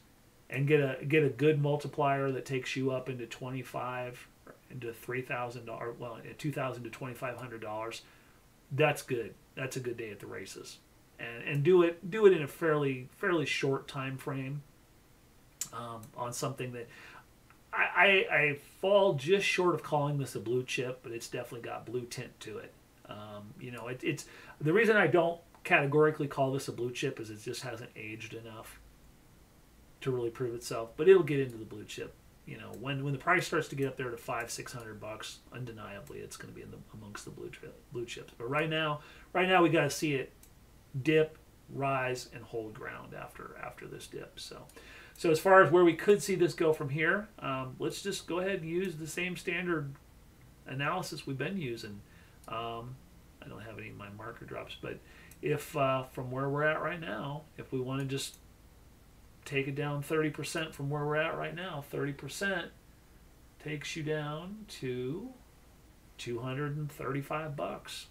and get a good multiplier that takes you up into into $3,000, well, $2,000 to $2,500, that's good. That's a good day at the races, and do it in a fairly short time frame on something that. I fall just short of calling this a blue chip, but it's definitely got blue tint to it. It's the reason I don't categorically call this a blue chip is it just hasn't aged enough to really prove itself. But it'll get into the blue chip. When the price starts to get up there to $500-600, undeniably it's going to be amongst the blue chips. But right now we got to see it dip, rise, and hold ground after this dip. So as far as where we could see this go from here, let's just go ahead and use the same standard analysis we've been using. I don't have any of my marker drops, but if from where we're at right now, if we want to just take it down 30% from where we're at right now, 30% takes you down to $235.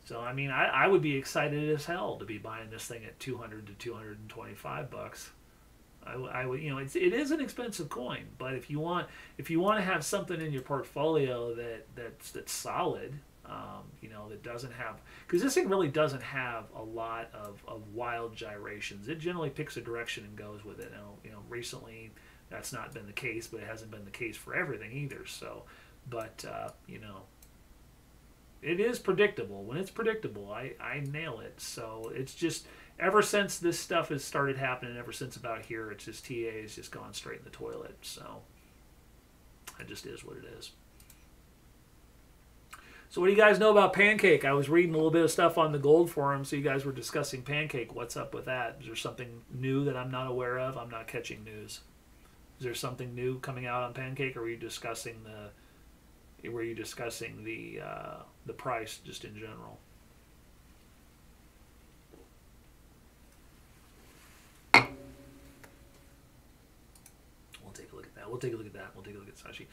So I would be excited as hell to be buying this thing at $200 to $225. I would, it is an expensive coin, but if you want to have something in your portfolio that's solid, that doesn't have, because this thing really doesn't have a lot of wild gyrations. It generally picks a direction and goes with it. Recently that's not been the case, but it hasn't been the case for everything either. So, but it is predictable. When it's predictable, I nail it. So it's just, ever since this stuff has started happening, ever since about here, it's just TA has just gone straight in the toilet. So it just is what it is. So what do you guys know about Pancake? I was reading a little bit of stuff on the Gold Forum, so you guys were discussing Pancake. What's up with that? Is there something new that I'm not aware of? I'm not catching news. Is there something new coming out on Pancake, or were you discussing the price just in general? We'll take a look at that. We'll take a look at Sashi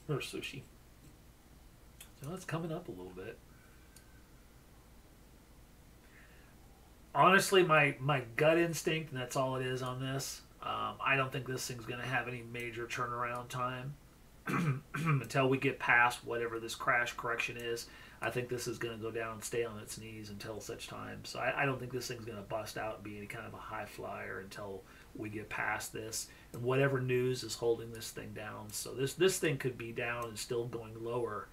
or Sushi. So it's coming up a little bit. Honestly, my gut instinct, and that's all it is on this, I don't think this thing's going to have any major turnaround time until we get past whatever this crash correction is. I think this is going to go down and stay on its knees until such time. So I don't think this thing's going to bust out and be any kind of a high flyer until we get past this. And whatever news is holding this thing down. So this thing could be down and still going lower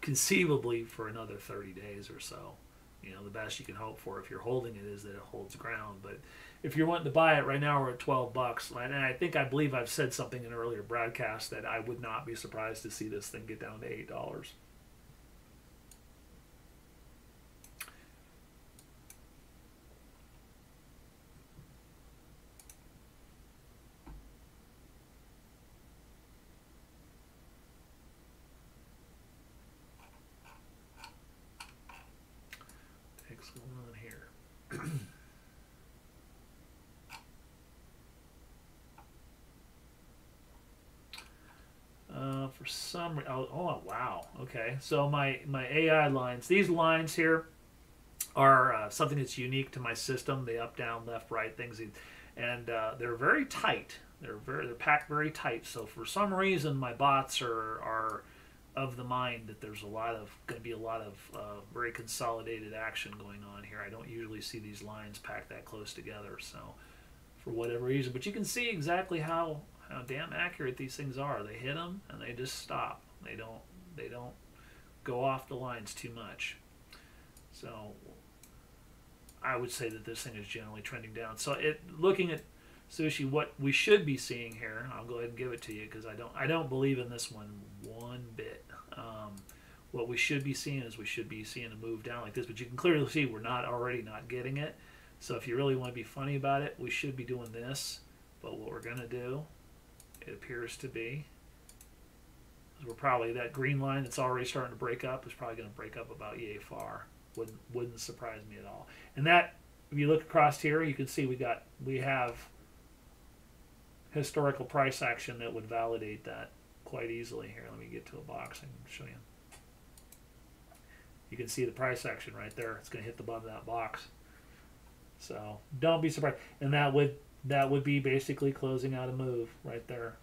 conceivably for another 30 days or so. The best you can hope for if you're holding it is that it holds ground. But if you're wanting to buy it right now, we're at $12. And I believe I've said something in an earlier broadcast that I would not be surprised to see this thing get down to $8. What's going on here? For some reason, oh wow, okay. So my AI lines, these lines here are something that's unique to my system. They up, down, left, right things, and they're very tight. They're packed very tight. So for some reason, my bots are of the mind that there's going to be a lot of very consolidated action going on here. I don't usually see these lines packed that close together, so for whatever reason. But you can see exactly how damn accurate these things are. They hit them and they just stop. They don't go off the lines too much. So I would say that this thing is generally trending down. So looking at Sushi, what we should be seeing here, I'll go ahead and give it to you because I don't believe in this one bit. What we should be seeing is we should be seeing a move down like this, but you can clearly see we're already not getting it. So if you really want to be funny about it, we should be doing this. But what we're going to do, it appears to be, is we're probably, that green line that's already starting to break up is probably going to break up about yay far. Wouldn't surprise me at all. And that, if you look across here, you can see we have historical price action that would validate that quite easily. Here, let me get to a box and show you. You can see the price action right there. It's going to hit the bottom of that box. So don't be surprised. And that would be basically closing out a move right there.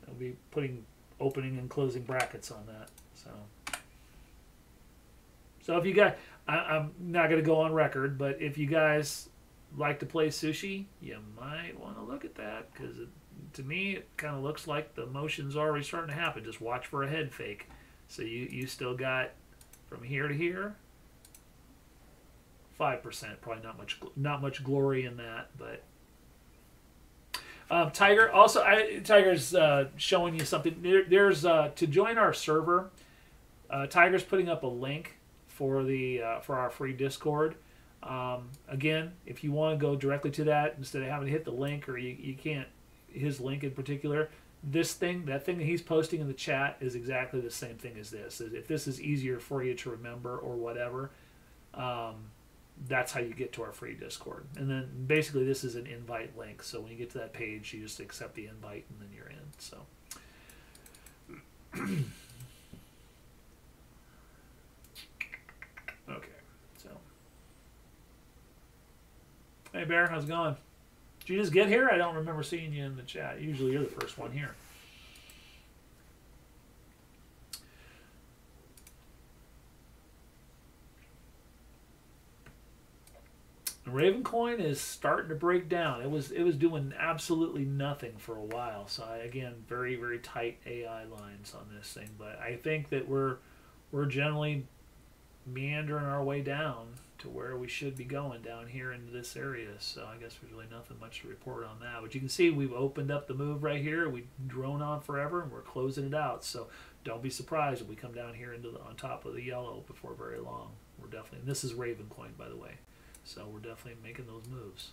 That would be putting opening and closing brackets on that. So if you guys, I'm not going to go on record, but if you guys like to play Sushi, you might want to look at that because to me it kind of looks like the motion's already starting to happen. Just watch for a head fake. So you still got from here to here 5%, probably not much glory in that, but Tiger also Tiger's showing you something. There's to join our server. Tiger's putting up a link for our free Discord. Again, if you want to go directly to that instead of having to hit the link, or you can't, his link in particular, that thing that he's posting in the chat is exactly the same thing as this. If this is easier for you to remember or whatever, that's how you get to our free Discord. And then basically this is an invite link. So when you get to that page, you just accept the invite and then you're in. So okay. So hey Bear, how's it going? Did you just get here? I don't remember seeing you in the chat. Usually you're the first one here. Ravencoin is starting to break down. It was doing absolutely nothing for a while. So again, very, very tight AI lines on this thing. But I think that we're generally meandering our way down to where we should be going down here into this area. So I guess there's really nothing much to report on that. But you can see we've opened up the move right here. We drone on forever and we're closing it out. So don't be surprised if we come down here on top of the yellow before very long. We're definitely, and this is Ravencoin, by the way. So we're definitely making those moves.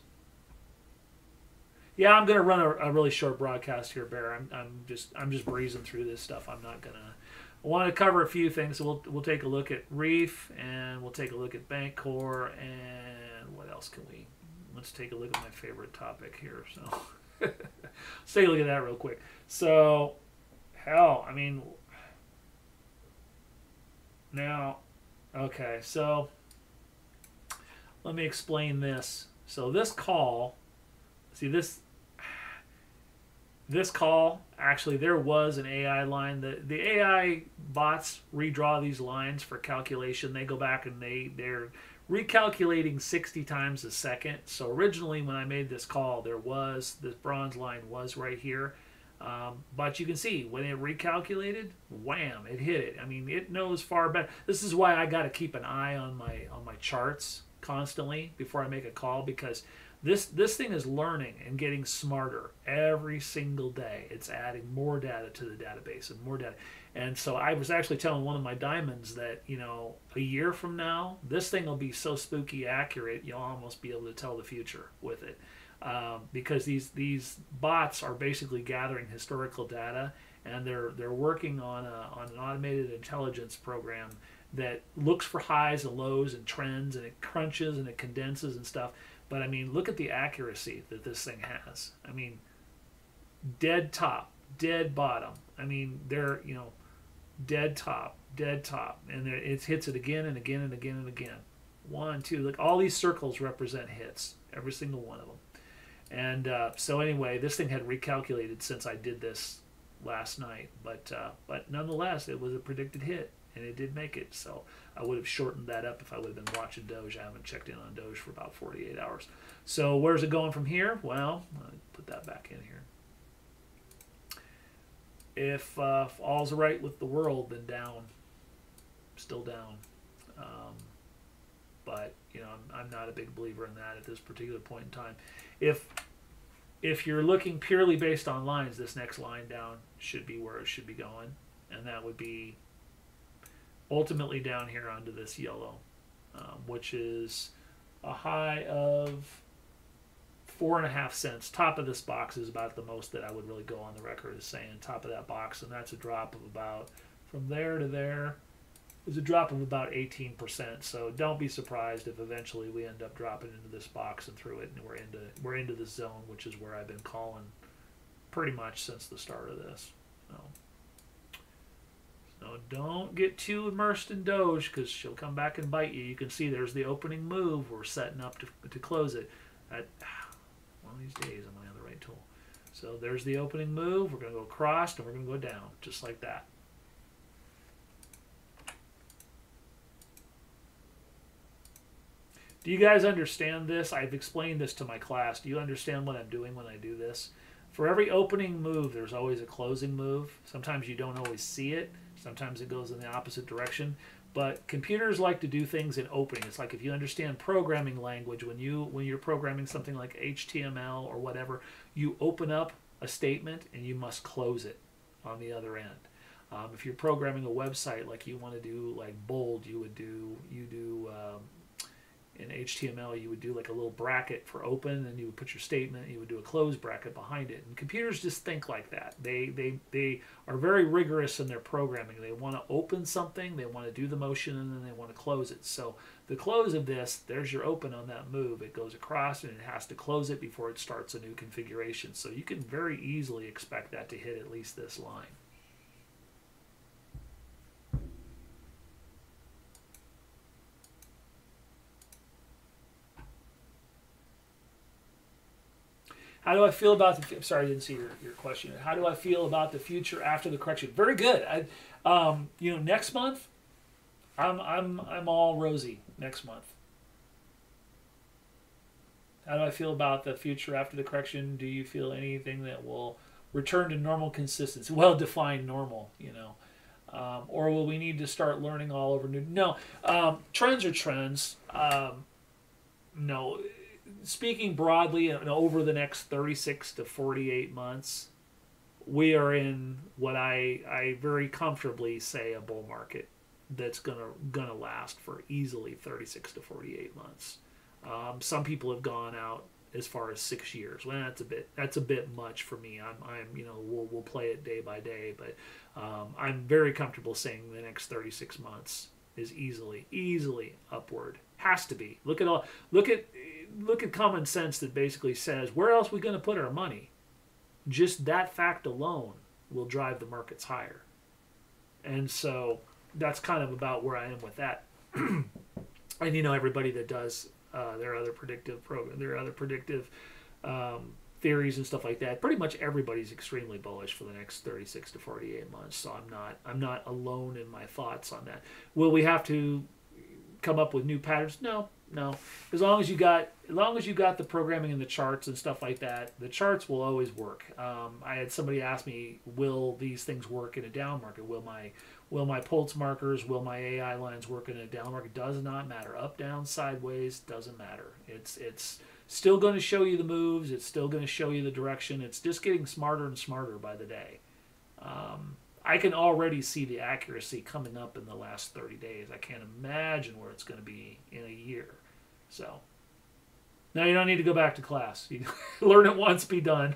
Yeah, I'm gonna run a really short broadcast here, Bear. I'm just breezing through this stuff. I'm not gonna. I want to cover a few things. So we'll take a look at Reef and we'll take a look at bancor and what else can we? Let's take a look at my favorite topic here. So let's take a look at that real quick. So hell, I mean, now, okay, so. Let me explain this. So this call, see this call, actually there was an AI line. The AI bots redraw these lines for calculation. They go back and they're recalculating 60 times a second. So originally when I made this call, this bronze line was right here. But you can see when it recalculated, wham, it hit it. I mean, it knows far better. This is why I got to keep an eye on my charts constantly before I make a call, because this thing is learning and getting smarter every single day. It's adding more data to the database and more data. And so I was actually telling one of my diamonds that, you know, a year from now, this thing will be so spooky accurate, you'll almost be able to tell the future with it. Because these bots are basically gathering historical data, and they're working on an automated intelligence program that looks for highs and lows and trends, and it crunches and it condenses and stuff. But I mean, look at the accuracy that this thing has. I mean, dead top, dead bottom. I mean, they're, you know, dead top, and it hits it again and again and again and again. 1, 2, look, all these circles represent hits, every single one of them. And so anyway, this thing had recalculated since I did this last night. But nonetheless, it was a predicted hit, and it did make it. So I would have shortened that up if I would have been watching Doge. I haven't checked in on Doge for about 48 hours. So where's it going from here? Well, I'll put that back in here. If all's right with the world, then down. Still down. But you know, I'm not a big believer in that at this particular point in time. If you're looking purely based on lines, this next line down should be where it should be going, and that would be ultimately down here onto this yellow, which is a high of 4.5 cents. Top of this box is about the most that I would really go on the record as saying. Top of that box, and that's a drop of about, from there to there, is a drop of about 18%. So don't be surprised if eventually we end up dropping into this box and through it, and we're into the zone, which is where I've been calling pretty much since the start of this. So don't get too immersed in Doge, because she'll come back and bite you. You can see there's the opening move. We're setting up to close it. One of these days I'm going to have the right tool. So there's the opening move. We're going to go across, and we're going to go down, just like that. Do you guys understand this? I've explained this to my class. Do you understand what I'm doing when I do this? For every opening move, there's always a closing move. Sometimes you don't always see it. Sometimes it goes in the opposite direction. But computers like to do things in opening. It's like if you understand programming language, when you're programming something like HTML or whatever, you open up a statement and you must close it on the other end. If you're programming a website, like you want to do like bold, in HTML, you would do like a little bracket for open, and you would put your statement, and you would do a close bracket behind it. And computers just think like that. They are very rigorous in their programming. They want to open something, they want to do the motion, and then they want to close it. So the close of this, there's your open on that move. It goes across, and it has to close it before it starts a new configuration. So you can very easily expect that to hit at least this line. How do I feel about the? Sorry, I didn't see your question. How do I feel about the future after the correction? Very good. Next month, I'm all rosy. Next month. How do I feel about the future after the correction? Do you feel anything that will return to normal consistency? Well-defined normal, or will we need to start learning all over new? No, trends are trends. No. Speaking broadly, over the next 36 to 48 months, we are in what I very comfortably say a bull market that's gonna last for easily 36 to 48 months. Some people have gone out as far as 6 years. Well, that's a bit much for me. We'll play it day by day, but I'm very comfortable saying the next 36 months is easily upward. Has to be. Look at common sense that basically says, where else are we going to put our money? Just that fact alone will drive the markets higher. And so that's kind of about where I am with that. And everybody that does their other predictive theories and stuff like that, pretty much everybody's extremely bullish for the next 36 to 48 months. So I'm not alone in my thoughts on that. Will we have to come up with new patterns? No. As long as you got the programming and the charts and stuff like that, the charts will always work. I had somebody ask me, will these things work in a down market? Will my pulse markers, will my AI lines work in a down market? Does not matter. Up, down, sideways, doesn't matter. It's still going to show you the moves. It's still going to show you the direction. It's just getting smarter and smarter by the day. I can already see the accuracy coming up in the last 30 days. I can't imagine where it's going to be in a year. So now you don't need to go back to class. You learn it once, be done.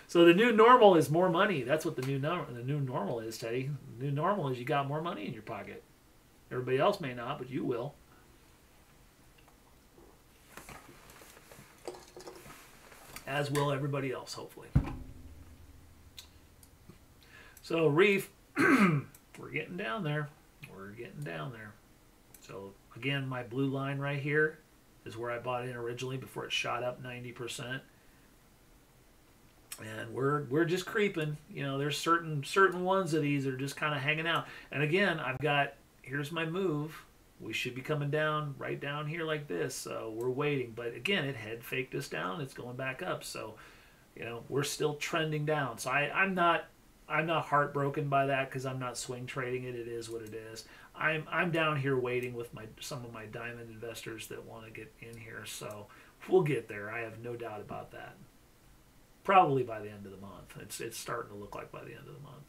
So the new normal is more money. That's what the new normal is, Teddy. The new normal is you got more money in your pocket. Everybody else may not, but you will. As will everybody else, hopefully. So reef, we're getting down there. We're getting down there. So again, my blue line right here is where I bought in originally before it shot up 90%. And we're just creeping. You know, there's certain ones of these that are just kind of hanging out. And again, here's my move. We should be coming down right down here like this. So we're waiting. But again, it head faked us down. It's going back up. So, you know, we're still trending down. So I'm not heartbroken by that because I'm not swing trading it. It is what it is. I'm down here waiting with some of my diamond investors that want to get in here. So we'll get there. I have no doubt about that. Probably by the end of the month. It's starting to look like by the end of the month.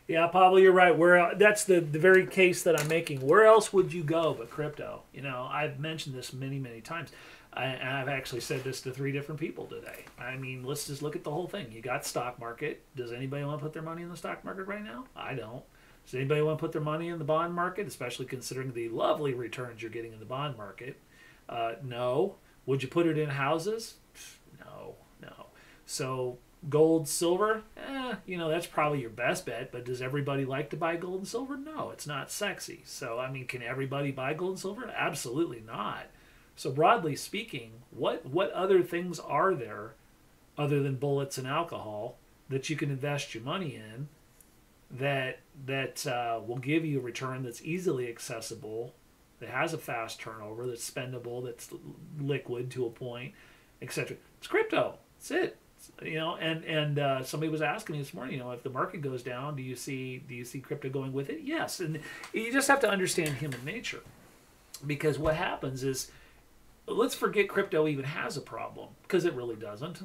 Yeah, Pablo, you're right. That's the very case that I'm making. Where else would you go but crypto? You know, I've mentioned this many, many times. I've actually said this to 3 different people today. I mean, let's just look at the whole thing. You got stock market. Does anybody want to put their money in the stock market right now? I don't. Does anybody want to put their money in the bond market, especially considering the lovely returns you're getting in the bond market? No. Would you put it in houses? No, no. So gold, silver, you know, that's probably your best bet, but does everybody like to buy gold and silver? No, it's not sexy. So, I mean, can everybody buy gold and silver? Absolutely not. So broadly speaking, what other things are there other than bullets and alcohol that you can invest your money in that will give you a return that's easily accessible, that has a fast turnover, that's spendable, that's liquid to a point, etc.? It's crypto. That's it. You know, and somebody was asking me this morning, you know, if the market goes down, do you see crypto going with it? Yes, and you just have to understand human nature, because what happens is, let's forget crypto even has a problem, because it really doesn't.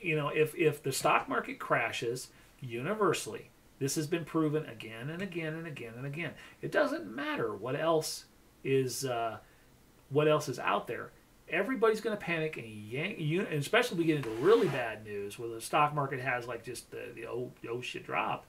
You know, if the stock market crashes universally, this has been proven again and again and again and again. It doesn't matter what else is out there. Everybody's going to panic and yank, and especially if we get into really bad news where the stock market has like just the oh shit drop.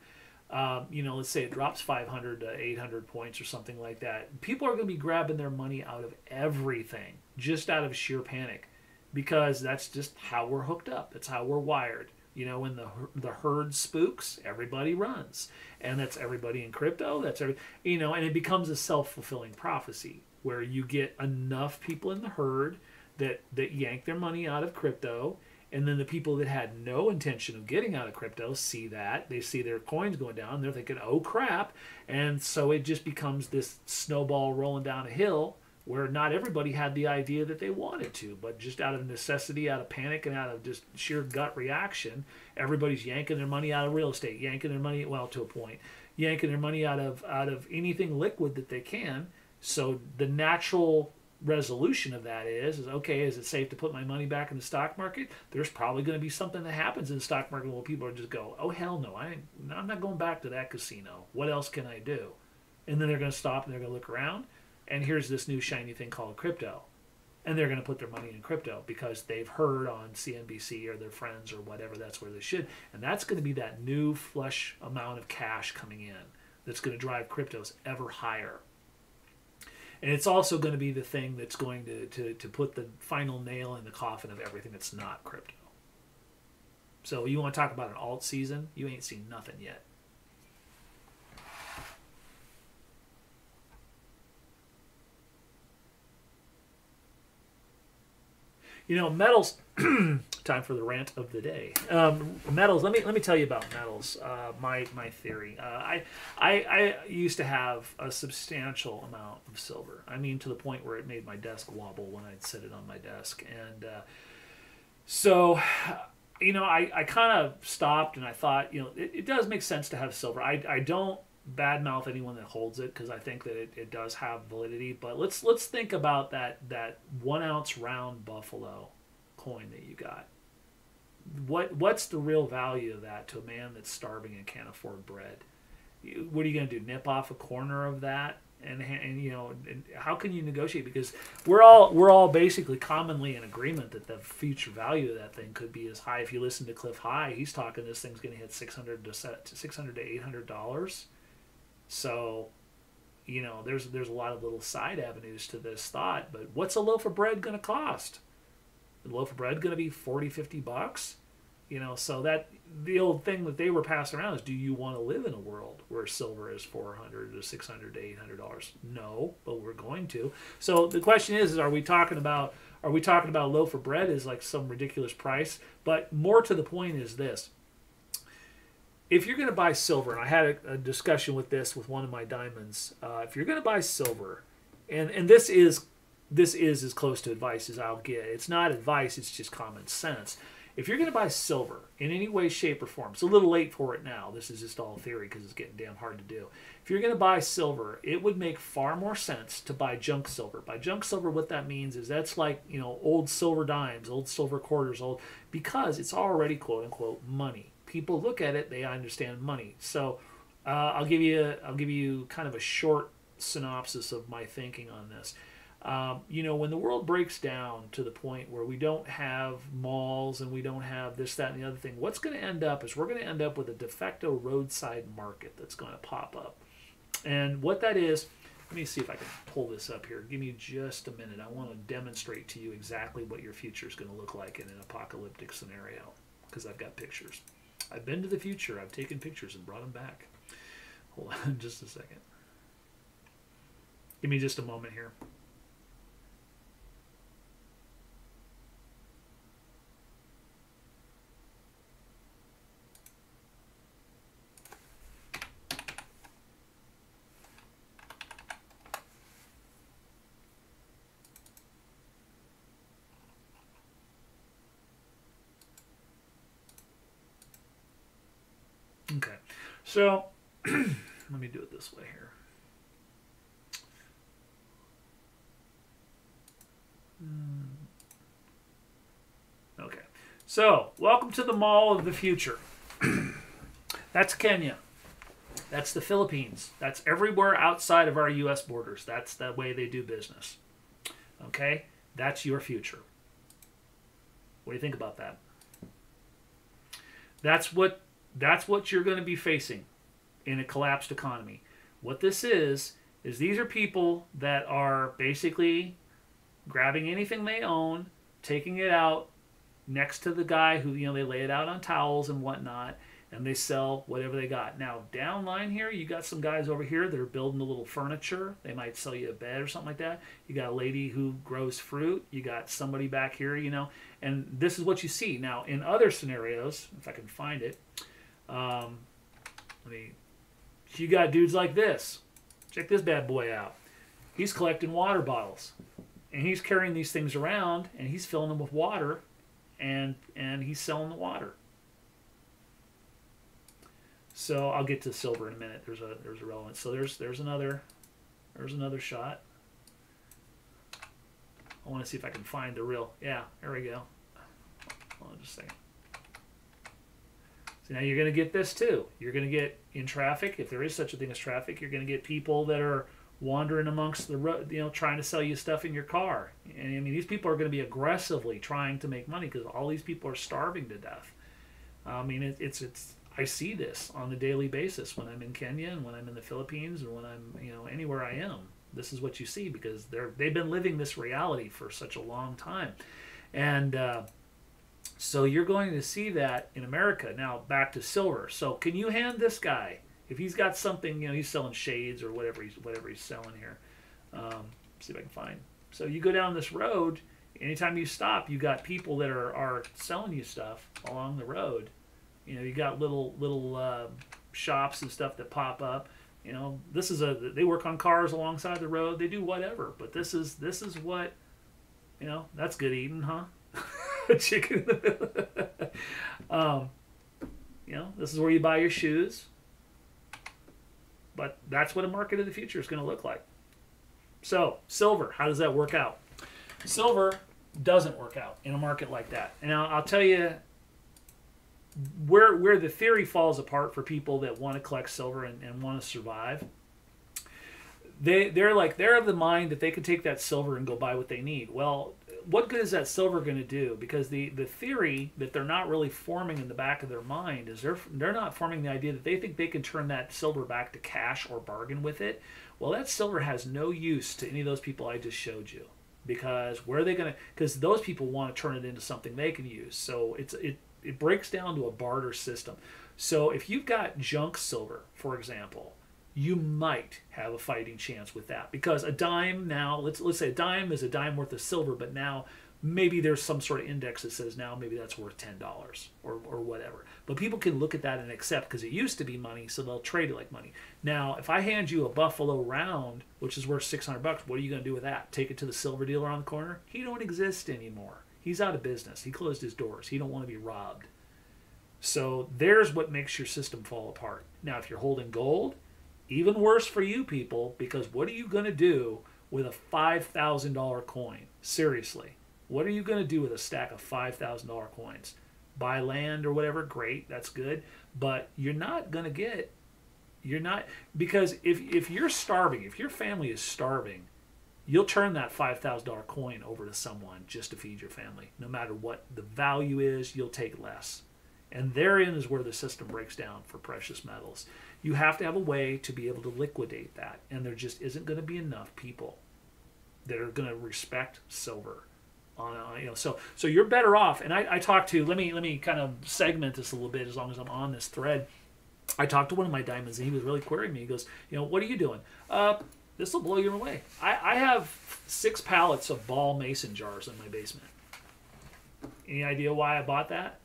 You know, let's say it drops 500 to 800 points or something like that. People are going to be grabbing their money out of everything just out of sheer panic, because that's just how we're hooked up. That's how we're wired. You know, when the herd spooks, everybody runs, and that's everybody in crypto. That's you know, and it becomes a self-fulfilling prophecy where you get enough people in the herd that yank their money out of crypto, and then the people that had no intention of getting out of crypto see that. They see their coins going down. They're thinking, oh, crap. And so it just becomes this snowball rolling down a hill where not everybody had the idea that they wanted to, but just out of necessity, out of panic, and out of just sheer gut reaction, everybody's yanking their money out of real estate, yanking their money, well, to a point, yanking their money out of anything liquid that they can. So the natural resolution of that is okay, is it safe to put my money back in the stock market? There's probably going to be something that happens in the stock market where people are just go, oh hell no, I'm not going back to that casino. What else can I do? And then they're going to stop and they're going to look around, and here's this new shiny thing called crypto, and they're going to put their money in crypto because they've heard on CNBC or their friends or whatever that's where they should, and that's going to be that new flush amount of cash coming in that's going to drive cryptos ever higher. And it's also going to be the thing that's going to put the final nail in the coffin of everything that's not crypto. So you want to talk about an alt season? You ain't seen nothing yet. You know, metals. Time for the rant of the day. Metals. Let me tell you about metals. My theory. I used to have a substantial amount of silver. I mean, to the point where it made my desk wobble when I'd sit it on my desk. And so, you know, I kind of stopped and I thought, you know, it does make sense to have silver. I don't badmouth anyone that holds it, because I think that it does have validity. But let's think about that 1 ounce round buffalo coin that you got. What's the real value of that to a man that's starving and can't afford bread? What are you going to do? Nip off a corner of that? And you know, and how can you negotiate? Because we're all basically commonly in agreement that the future value of that thing could be as high. If you listen to Cliff High, he's talking this thing's going to hit $600 to $800. So, you know, there's a lot of little side avenues to this thought. But what's a loaf of bread going to cost? A loaf of bread going to be $40, $50? You know, so that the old thing that they were passing around is, do you want to live in a world where silver is $400 to $600 to $800? No, but we're going to. So the question is are we talking about a loaf of bread is like some ridiculous price? But more to the point is this: if you're going to buy silver, and I had a discussion with this with one of my diamonds, if you're going to buy silver, and this is as close to advice as I'll get. It's not advice; it's just common sense. If you're going to buy silver in any way, shape, or form, it's a little late for it now. This is just all theory because it's getting damn hard to do. If you're going to buy silver, it would make far more sense to buy junk silver. By junk silver, what that means is that's like, you know, old silver dimes, old silver quarters, because it's already quote unquote money. People look at it, they understand money. So I'll give you kind of a short synopsis of my thinking on this. You know, when the world breaks down to the point where we don't have malls and we don't have this, that, and the other thing, what's going to end up is we're going to end up with a de facto roadside market that's going to pop up. And what that is, let me see if I can pull this up here. Give me just a minute. I want to demonstrate to you exactly what your future is going to look like in an apocalyptic scenario, because I've got pictures. I've been to the future. I've taken pictures and brought them back. Hold on just a second. Give me just a moment here. Okay, so let me do it this way here. Okay, so welcome to the Mall of the Future. That's Kenya. That's the Philippines. That's everywhere outside of our U.S. borders. That's the way they do business. Okay, that's your future. What do you think about that? That's what you're going to be facing in a collapsed economy. What this is these are people that are basically grabbing anything they own, taking it out next to the guy who, you know, they lay it out on towels and whatnot, and they sell whatever they got. Now, down line here, you got some guys over here that are building a little furniture. They might sell you a bed or something like that. You got a lady who grows fruit. You got somebody back here, you know, and this is what you see. Now, in other scenarios, if I can find it, you got dudes like this. Check this bad boy out. He's collecting water bottles, and he's carrying these things around, and he's filling them with water, and he's selling the water. So I'll get to silver in a minute. There's a relevance. So there's another shot. I want to see if I can find the real. Yeah, there we go. Hold on just a second. So now you're going to get this too. You're going to get in traffic, if there is such a thing as traffic, you're going to get people that are wandering amongst the road, you know, trying to sell you stuff in your car. And I mean, these people are going to be aggressively trying to make money because all these people are starving to death. I mean, it's I see this on a daily basis when I'm in Kenya and when I'm in the Philippines and when I'm, you know, anywhere I am. This is what you see because they've been living this reality for such a long time. And so you're going to see that in America. Now, back to silver. So can you hand this guy, if he's got something, you know, he's selling shades or whatever he's selling here. See if I can find. So you go down this road, anytime you stop, you got people that are selling you stuff along the road. You know, you got little shops and stuff that pop up. You know, this is they work on cars alongside the road. They do whatever, but this is what, you know, that's good eating, huh? Chicken. You know, this is where you buy your shoes. But that's what a market of the future is going to look like. So, silver, how does that work out? Silver doesn't work out in a market like that. And I'll tell you where the theory falls apart for people that want to collect silver and want to survive. They're of the mind that they can take that silver and go buy what they need. Well, what good is that silver going to do? Because the theory that they're not really forming in the back of their mind is they're not forming the idea that they think they can turn that silver back to cash or bargain with it. Well, that silver has no use to any of those people I just showed you. Because where are they going to? Because those people want to turn it into something they can use. So it breaks down to a barter system. So if you've got junk silver, for example, you might have a fighting chance with that, because a dime now, let's say a dime is a dime worth of silver, but now maybe there's some sort of index that says now maybe that's worth $10 or whatever. But people can look at that and accept, because it used to be money, so they'll trade it like money. Now, if I hand you a Buffalo round, which is worth $600, what are you going to do with that? Take it to the silver dealer on the corner? He don't exist anymore. He's out of business. He closed his doors. He don't want to be robbed. So there's what makes your system fall apart. Now, if you're holding gold, even worse for you people, because what are you going to do with a $5,000 coin? Seriously. What are you going to do with a stack of $5,000 coins? Buy land or whatever? Great, that's good. But you're not going to get, because if you're starving, if your family is starving, you'll turn that $5,000 coin over to someone just to feed your family. No matter what the value is, you'll take less. And therein is where the system breaks down for precious metals. You have to have a way to be able to liquidate that. And there just isn't going to be enough people that are going to respect silver. So you're better off. And I talked to, let me kind of segment this a little bit as long as I'm on this thread. I talked to one of my diamonds, and he was really querying me. He goes, what are you doing? This will blow you away. I have 6 pallets of ball mason jars in my basement. Any idea why I bought that?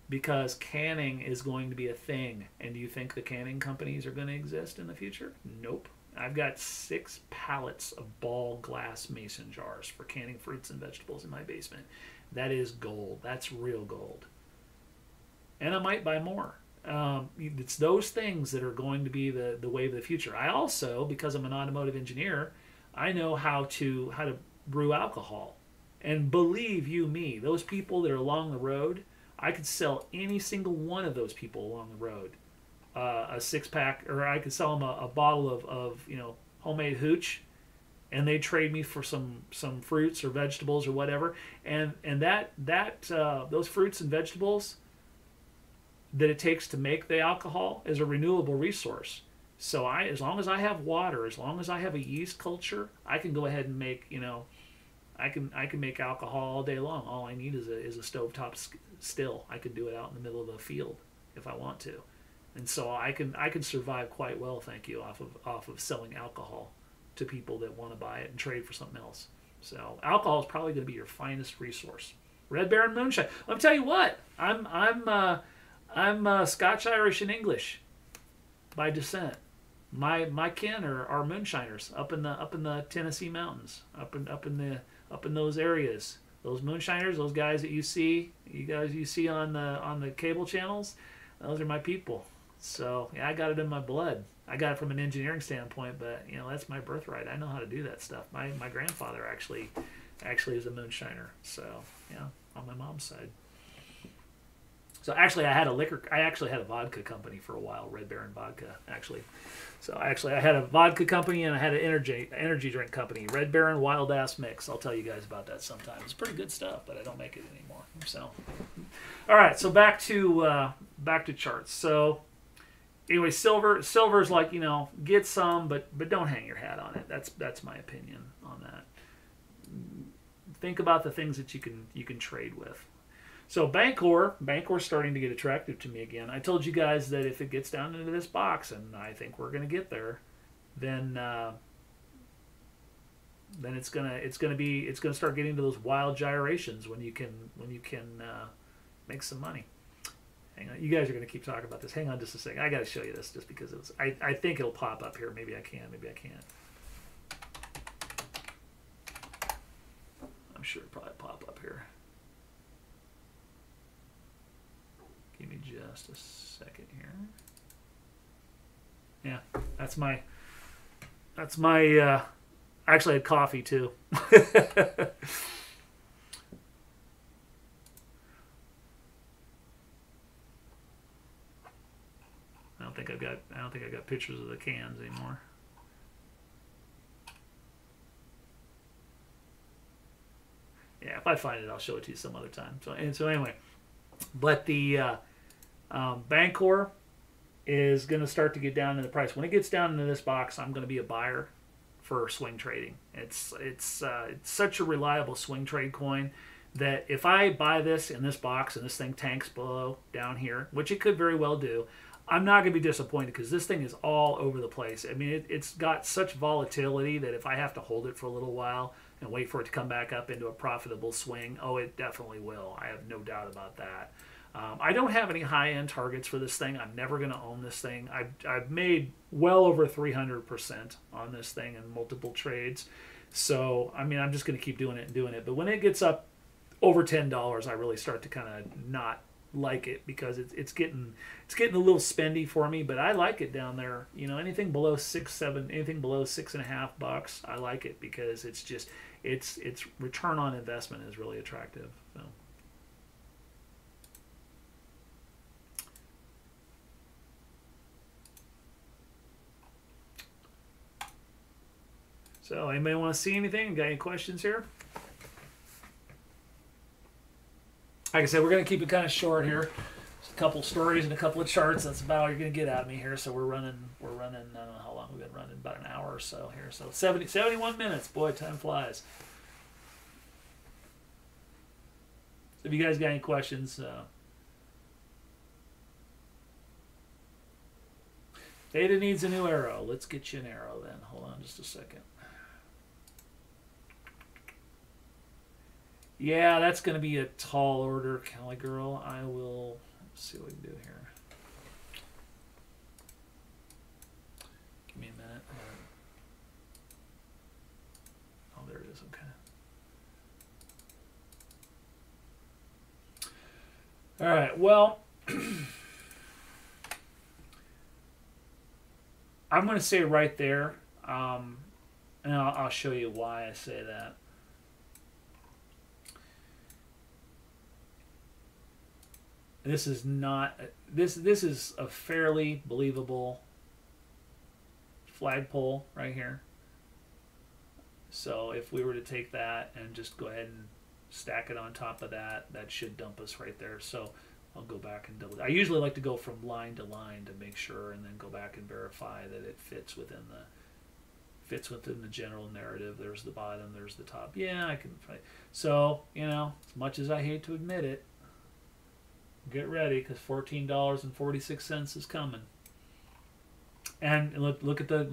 Because canning is going to be a thing. And do you think the canning companies are going to exist in the future? Nope. I've got 6 pallets of ball glass mason jars for canning fruits and vegetables in my basement. That is gold. That's real gold. And I might buy more. It's those things that are going to be the wave of the future. I also, because I'm an automotive engineer, I know how to brew alcohol. And believe you me, those people that are along the road, I could sell any single one of those people along the road a 6-pack, or I could sell them a bottle of homemade hooch, and they trade me for some fruits or vegetables or whatever. And those fruits and vegetables that it takes to make the alcohol is a renewable resource. So as long as I have water, as long as I have a yeast culture, I can go ahead and make I can make alcohol all day long. All I need is a stovetop still. I could do it out in the middle of a field if I want to, and so I can survive quite well, thank you, off of selling alcohol to people that want to buy it and trade for something else. So alcohol is probably going to be your finest resource. Red Baron moonshine. Let me tell you what. I'm Scotch, Irish, and English by descent. My kin are moonshiners up in the Tennessee mountains, up in those areas. Those moonshiners, those guys that you guys see on the cable channels, those are my people. So yeah, I got it in my blood. I got it from an engineering standpoint, but that's my birthright. I know how to do that stuff. My grandfather actually is a moonshiner. So yeah, on my mom's side. So actually, I actually had a vodka company for a while, Red Baron Vodka, actually. So actually, I had a vodka company and I had an energy drink company, Red Baron Wild Ass Mix. I'll tell you guys about that sometime. It's pretty good stuff, but I don't make it anymore. So, all right. So back to charts. So anyway, silver's like get some, but don't hang your hat on it. That's my opinion on that. Think about the things that you can trade with. So Bancor's starting to get attractive to me again. I told you guys that if it gets down into this box, and I think we're going to get there, then it's gonna start getting to those wild gyrations when you can make some money. Hang on, you guys are going to keep talking about this. Hang on just a second. I got to show you this just because I think it'll pop up here. Maybe I can. Maybe I can't. I'm sure it'll probably pop up here. Give me just a second here. Yeah, that's my I actually had coffee too. I don't think I've got pictures of the cans anymore. Yeah, if I find it, I'll show it to you some other time. So anyway, but the bancor is going to start to get down in the price. When it gets down into this box, I'm going to be a buyer for swing trading. It's such a reliable swing trade coin that if I buy this in this box and this thing tanks below down here, which it could very well do, I'm not going to be disappointed because this thing is all over the place. I mean, it's got such volatility that if I have to hold it for a little while and wait for it to come back up into a profitable swing, oh, it definitely will. I have no doubt about that. I don't have any high-end targets for this thing. I'm never going to own this thing. I've made well over 300% on this thing in multiple trades. So, I mean, I'm just going to keep doing it and doing it. But when it gets up over $10, I really start to kind of not like it because it's getting a little spendy for me. But I like it down there. You know, anything below anything below $6.50, I like it because it's just its return on investment is really attractive. So anybody want to see anything? Got any questions here? Like I said, we're going to keep it kind of short here. Just a couple stories and a couple of charts. That's about all you're going to get out of me here. So we're running, I don't know how long we've been running, about an hour or so here. So 71 minutes. Boy, time flies. So if you guys got any questions, Theta needs a new arrow. Let's get you an arrow then. Hold on just a second. Yeah, that's going to be a tall order, Cali Girl. I will see what we can do here. Give me a minute. Oh, there it is. Okay. All right. Well, I'm going to say right there, and I'll show you why I say that. This is not this is a fairly believable flagpole right here. So if we were to take that and just go ahead and stack it on top of that, that should dump us right there. So I'll go back and double. I usually like to go from line to line to make sure, and then go back and verify that it fits within the general narrative. There's the bottom, there's the top. Yeah, I can. So you know, as much as I hate to admit it, get ready because $14.46 is coming. And look at the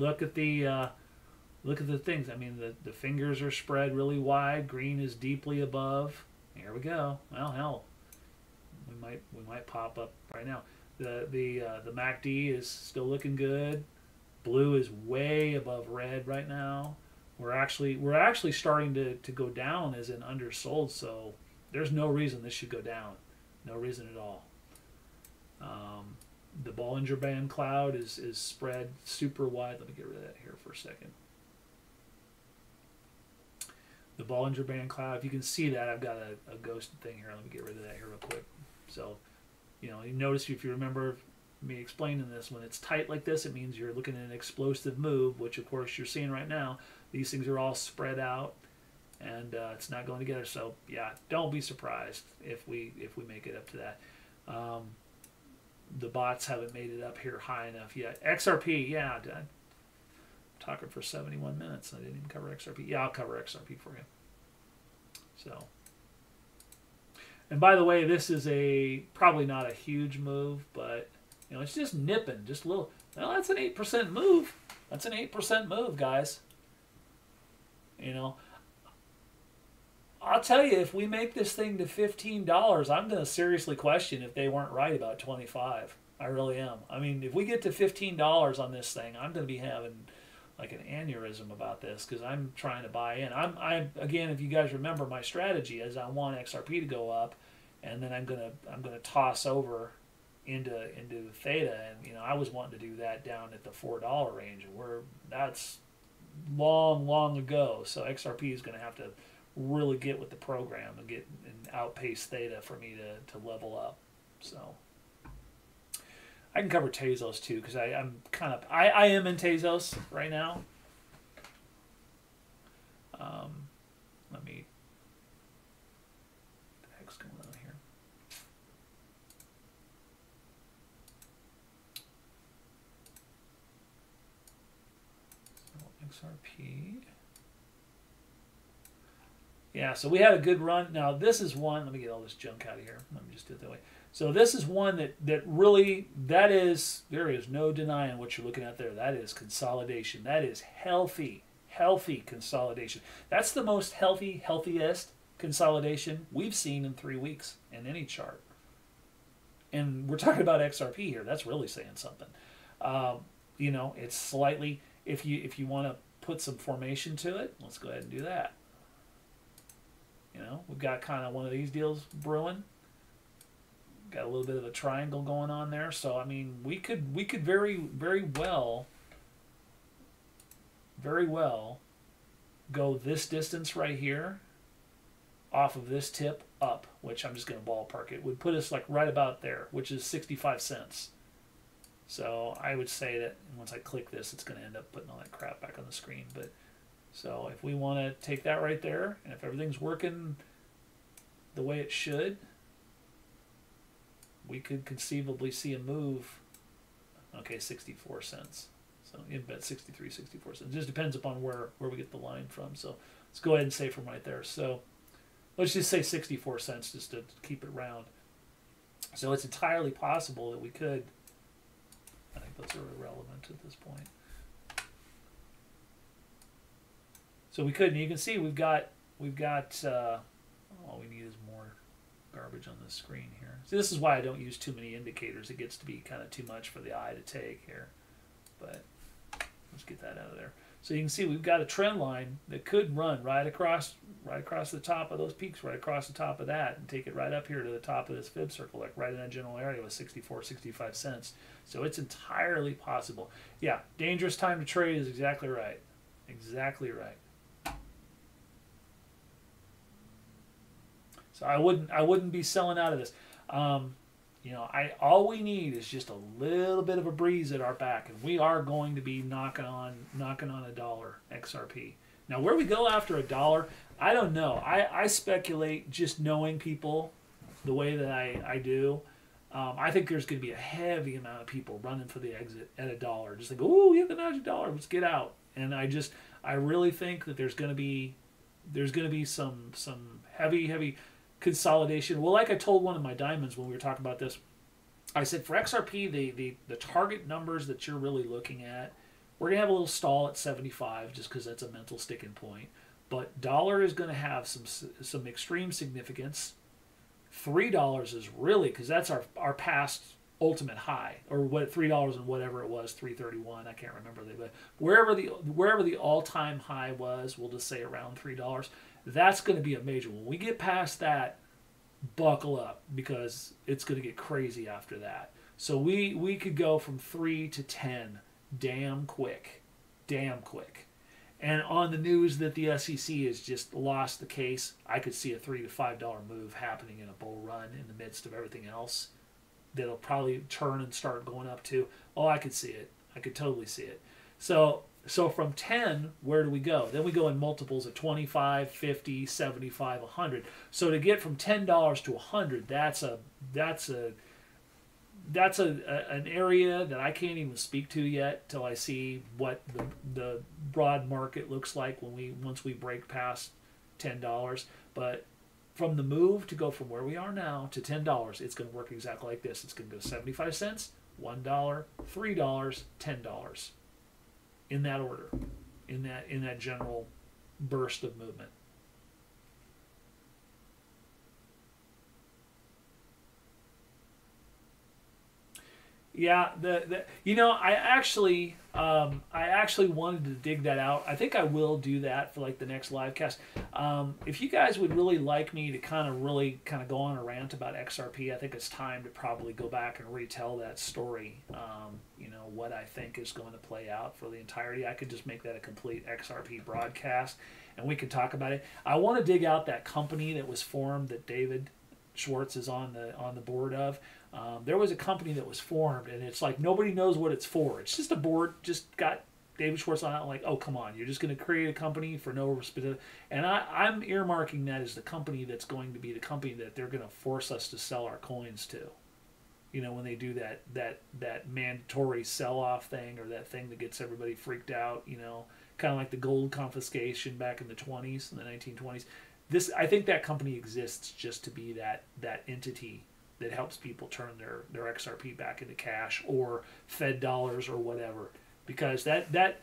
things. I mean, the fingers are spread really wide. Green is deeply above. Here we go. Well, hell, we might pop up right now. The MACD is still looking good. Blue is way above red right now. We're actually starting to go down as in undersold. So there's no reason this should go down. No reason at all. The Bollinger Band cloud is spread super wide. Let me get rid of that here for a second. The Bollinger Band cloud, if you can see that, I've got a ghost thing here. Let me get rid of that here real quick. So, you know, you notice if you remember me explaining this, when it's tight like this, it means you're looking at an explosive move, which of course you're seeing right now. These things are all spread out, and it's not going together. So yeah, don't be surprised if we make it up to that. The bots haven't made it up here high enough yet. XRP, yeah, I'm talking for 71 minutes. I didn't even cover XRP. Yeah, I'll cover XRP for you. So, and by the way, this is probably not a huge move, but you know, it's just nipping, just a little. Well, that's an 8% move. That's an 8% move, guys. You know, I'll tell you, if we make this thing to $15, I'm going to seriously question if they weren't right about 25. I really am. I mean, if we get to $15 on this thing, I'm going to be having like an aneurysm about this because I'm trying to buy in. I'm again, if you guys remember, my strategy is I want XRP to go up, and then I'm gonna toss over into Theta, and you know, I was wanting to do that down at the $4 range, and that's long ago. So XRP is going to have to really get with the program and outpace Theta for me to level up. So I can cover Tezos too because I am in Tezos right now. Let me. What the heck's going on here? So XRP. Yeah, so we had a good run. Now this is one. Let me get all this junk out of here. Let me just do it that way. So this is one that really, there is no denying what you're looking at there. That is consolidation. That is healthy consolidation. That's the most healthiest consolidation we've seen in 3 weeks in any chart. And we're talking about XRP here. That's really saying something. You know, it's slightly, if you want to put some formation to it, let's go ahead and do that. You know, we've got kind of one of these deals brewing. Got a little bit of a triangle going on there. So I mean, we could very well go this distance right here off of this tip up, which I'm just going to ballpark it, would put us like right about there, which is 65 cents. So I would say that once I click this, it's going to end up putting all that crap back on the screen. But so if we want to take that right there, and if everything's working the way it should, we could conceivably see a move. Okay, 64 cents. So in bet 63, 64 cents. It just depends upon where we get the line from. So let's go ahead and say from right there. So let's just say 64 cents just to keep it round. So it's entirely possible that we could, I think those are irrelevant at this point. So we could, and you can see we've got all we need is more garbage on the screen here. So this is why I don't use too many indicators. It gets to be kind of too much for the eye to take here. But let's get that out of there. So you can see we've got a trend line that could run right across the top of those peaks, right across the top of that, and take it right up here to the top of this fib circle, like right in that general area with 64, 65 cents. So it's entirely possible. Yeah, dangerous time to trade is exactly right. Exactly right. So I wouldn't be selling out of this. You know, all we need is just a little bit of a breeze at our back, and we are going to be knocking on $1 XRP. Now, where we go after $1, I don't know. I speculate, just knowing people the way that I do. I think there's going to be a heavy amount of people running for the exit at $1. Just like, oh, you have the magic dollar, let's get out. And I really think that there's going to be some heavy consolidation. Well, like I told one of my diamonds when we were talking about this, I said for XRP, the target numbers that you're really looking at, we're going to have a little stall at 75 just because that's a mental sticking point. But dollar is going to have some extreme significance. $3 is really, because that's our past ultimate high, or what, $3 and whatever it was, 331, I can't remember, but wherever the all-time high was, we'll just say around $3. That's going to be a major. When we get past that, buckle up, because it's going to get crazy after that. So we could go from 3 to 10 damn quick. And on the news that the SEC has just lost the case, I could see a $3 to $5 move happening in a bull run in the midst of everything else that'll probably turn and start going up too. Oh, I could see it. I could totally see it. So from 10, where do we go? Then we go in multiples of 25, 50, 75, 100. So to get from $10 to 100, that's an area that I can't even speak to yet till I see what the broad market looks like once we break past $10. But from the move to go from where we are now to $10, it's going to work exactly like this. It's going to go 75 cents, $1, $3, $10. In that order, in that general burst of movement. Yeah, you know, I actually wanted to dig that out. I think I will do that for like the next live cast. If you guys would really like me to kind of go on a rant about XRP, I think it's time to probably go back and retell that story. You know, what I think is going to play out for the entirety. I could just make that a complete XRP broadcast, and we could talk about it. I want to dig out that company that was formed that David Schwartz is on the board of. There was a company that was formed, and it's like nobody knows what it's for. It's just a board, just got David Schwartz on it. I'm like, oh, come on, you're just going to create a company for no specific. And I'm earmarking that as the company that's going to be the company that they're going to force us to sell our coins to. You know, when they do that mandatory sell-off thing, or that thing that gets everybody freaked out, you know, kind of like the gold confiscation back in the 1920s. this, I think that company exists just to be that entity that helps people turn their XRP back into cash or Fed dollars or whatever, because that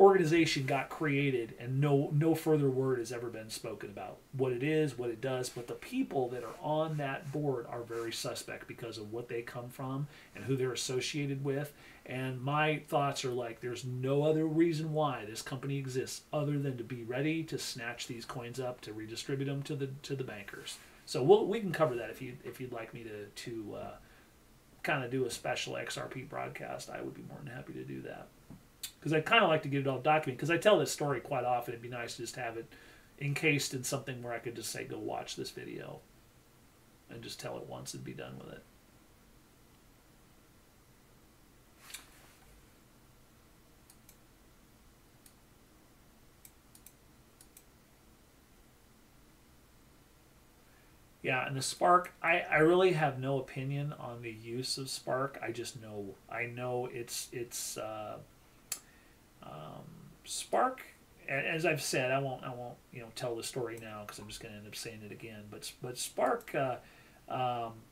organization got created and no further word has ever been spoken about what it is, what it does. But the people that are on that board are very suspect because of what they come from and who they're associated with. And my thoughts are like, there's no other reason why this company exists other than to be ready to snatch these coins up, to redistribute them to the bankers. So we can cover that if you'd like me to kind of do a special XRP broadcast. I would be more than happy to do that, because I kind of like to get it all documented, because I tell this story quite often. It'd be nice to just have it encased in something where I could just say, go watch this video and just tell it once and be done with it. Yeah, and the Spark, I really have no opinion on the use of Spark. I know it's Spark. As I've said, I won't tell the story now because I'm just going to end up saying it again. But Spark,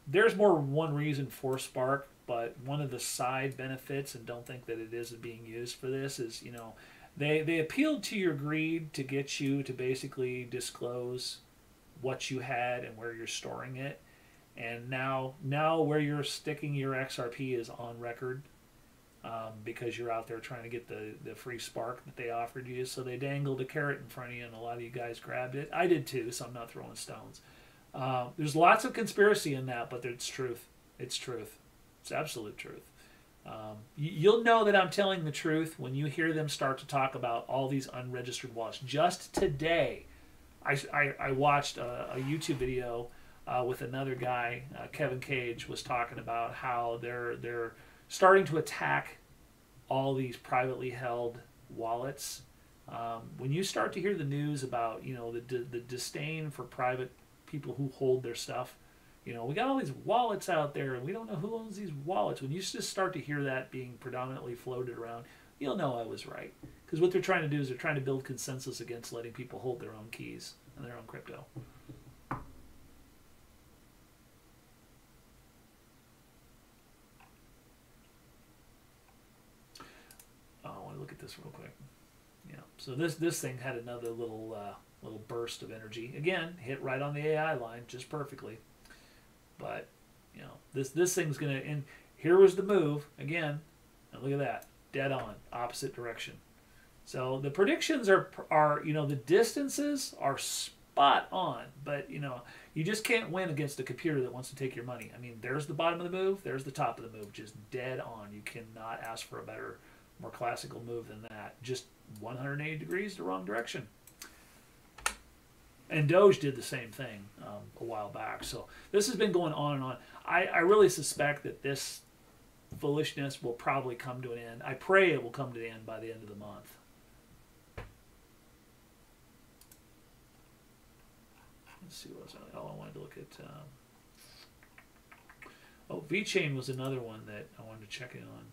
there's more than one reason for Spark, but one of the side benefits, and don't think that it isn't being used for this, is they appealed to your greed to get you to basically disclose what you had and where you're storing it, and now where you're sticking your XRP is on record, because you're out there trying to get the free Spark that they offered you. So they dangled a carrot in front of you, and a lot of you guys grabbed it. I did too, so I'm not throwing stones. There's lots of conspiracy in that, but it's truth. It's truth. It's absolute truth. You'll know that I'm telling the truth when you hear them start to talk about all these unregistered wallets. Just today, I watched a YouTube video with another guy, Kevin Cage, was talking about how they're starting to attack all these privately held wallets. When you start to hear the news about the disdain for private people who hold their stuff, we got all these wallets out there and we don't know who owns these wallets. When you just start to hear that being predominantly floated around, you'll know I was right. Because what they're trying to do is they're trying to build consensus against letting people hold their own keys and their own crypto. I want to look at this real quick. Yeah. So this thing had another little burst of energy. Again, hit right on the AI line just perfectly. But this thing's gonna. And here was the move again. And look at that, dead on, opposite direction. So the predictions are the distances are spot on, but you just can't win against a computer that wants to take your money. I mean, there's the bottom of the move, there's the top of the move, just dead on. You cannot ask for a better, more classical move than that. Just 180 degrees the wrong direction. And DOGE did the same thing a while back. So this has been going on and on. I really suspect that this foolishness will probably come to an end. I pray it will come to an end by the end of the month. Let's see what else. I wanted to look at. VeChain was another one that I wanted to check in on.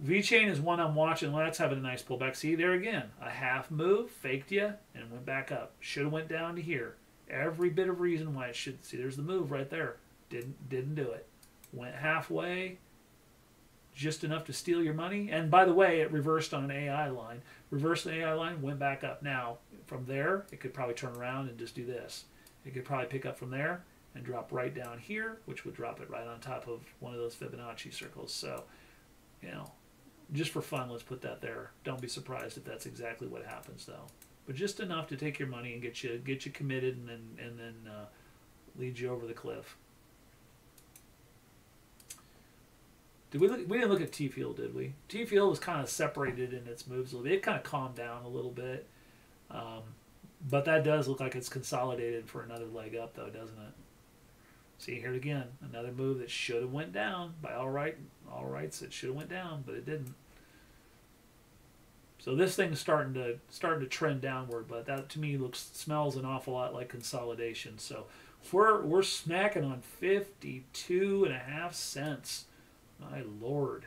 VeChain is one I'm watching. Let's having a nice pullback. See there again, a half move, faked you, and went back up. Should have went down to here. Every bit of reason why it should. See, there's the move right there. Didn't do it. Went halfway, just enough to steal your money. And by the way, it reversed on an AI line. Reversed the AI line, went back up. Now, from there, it could probably turn around and just do this. It could probably pick up from there and drop right down here, which would drop it right on top of one of those Fibonacci circles. So, just for fun, let's put that there. Don't be surprised if that's exactly what happens, though. But just enough to take your money and get you committed, and then lead you over the cliff. We didn't look at tfuel, did we? tfuel was kind of separated in its moves a little bit. It kind of calmed down a little bit. But that does look like it's consolidated for another leg up, though, doesn't it? See, here again, another move that should have went down. By all rights, it should have went down, but it didn't. So this thing's starting to trend downward, but that to me smells an awful lot like consolidation. So we're smacking on 52.5 cents. My Lord,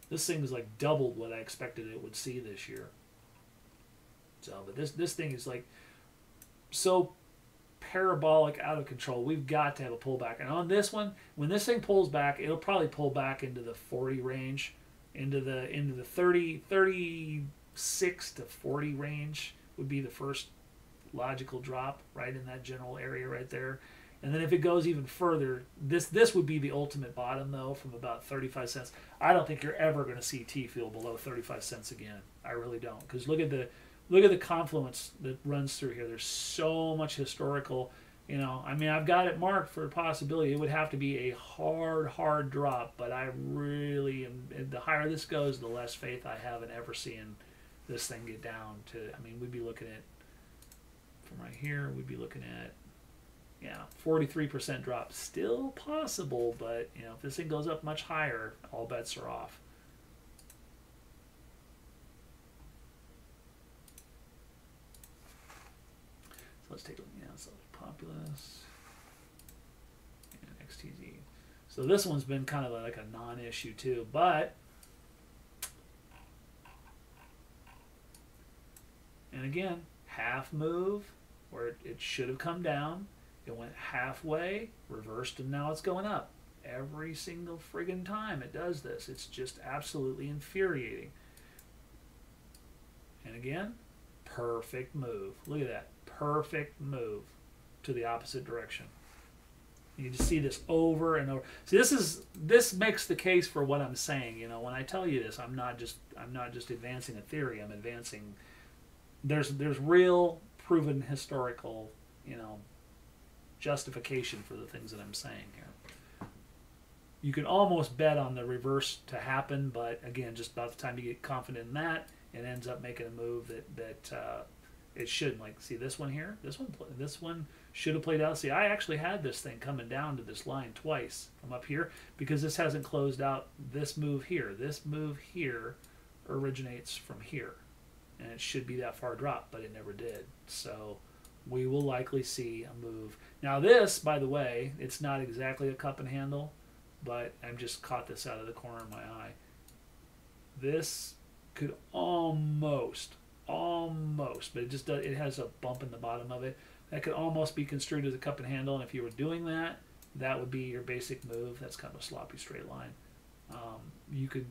this thing is like doubled what I expected it would see this year. So, but this thing is like so parabolic, out of control. We've got to have a pullback. And on this one, when this thing pulls back, it'll probably pull back into the 40 range, into the 36 to 40 range would be the first logical drop, right in that general area right there. And then if it goes even further, this would be the ultimate bottom, though, from about 35 cents. I don't think you're ever going to see tfuel below 35 cents again. I really don't, because look at the confluence that runs through here. There's so much historical, you know. I mean, I've got it marked for a possibility. It would have to be a hard drop, but I really am. The higher this goes, the less faith I have in ever seeing this thing get down to. I mean, we'd be looking at from right here. We'd be looking at 43% drop. Still possible, but you know, if this thing goes up much higher, all bets are off. Let's take a look. So populous and XTZ. So this one's been kind of like a non-issue too, but and again, half move where it should have come down. It went halfway, reversed, and now it's going up. Every single friggin' time it does this. It's just absolutely infuriating. And again, perfect move. Look at that. Perfect move to the opposite direction. You just see this over and over. See, this makes the case for what I'm saying. You know, when I tell you this, I'm not just advancing a theory. I'm advancing. There's real proven historical, you know, justification for the things that I'm saying here. You can almost bet on the reverse to happen, but again, just about the time you get confident in that, it ends up making a move that it shouldn't. Like, see this one here? This one should have played out. See, I actually had this thing coming down to this line twice from up here because this hasn't closed out this move here. This move here originates from here, and it should be that far drop, but it never did. So we will likely see a move. Now this, by the way, it's not exactly a cup and handle, but I've just caught this out of the corner of my eye. This could almost, but it has a bump in the bottom of it. That could almost be construed as a cup and handle, and if you were doing that, that would be your basic move. That's kind of a sloppy straight line. You could,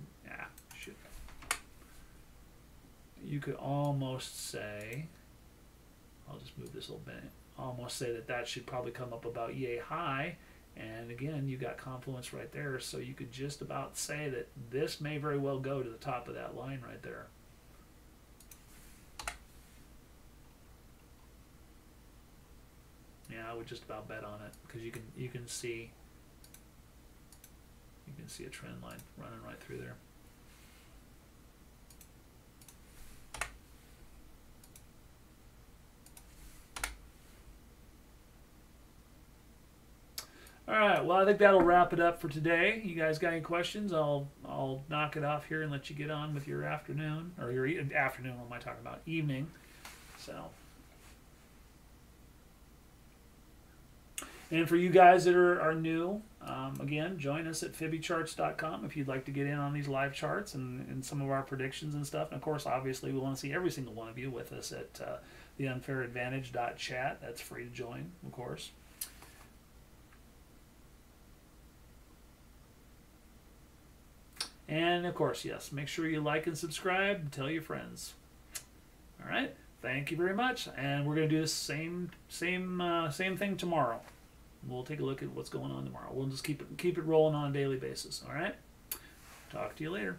you could almost say, I'll just move this a little bit, almost say that should probably come up about yay high, and again, you got confluence right there, so you could just about say that this may very well go to the top of that line right there. Yeah, I would just about bet on it because you can see a trend line running right through there. All right, well, I think that'll wrap it up for today. You guys got any questions? I'll knock it off here and let you get on with your afternoon, or your afternoon. What am I talking about? Evening. So. And for you guys that are new, again, join us at fibbycharts.com if you'd like to get in on these live charts and some of our predictions and stuff. And of course, obviously, we want to see every single one of you with us at theunfairadvantage.chat. That's free to join, of course. And of course, yes, make sure you like and subscribe and tell your friends. All right, thank you very much. And we're going to do the same thing tomorrow. We'll take a look at what's going on tomorrow. We'll just keep it rolling on a daily basis. All right, talk to you later.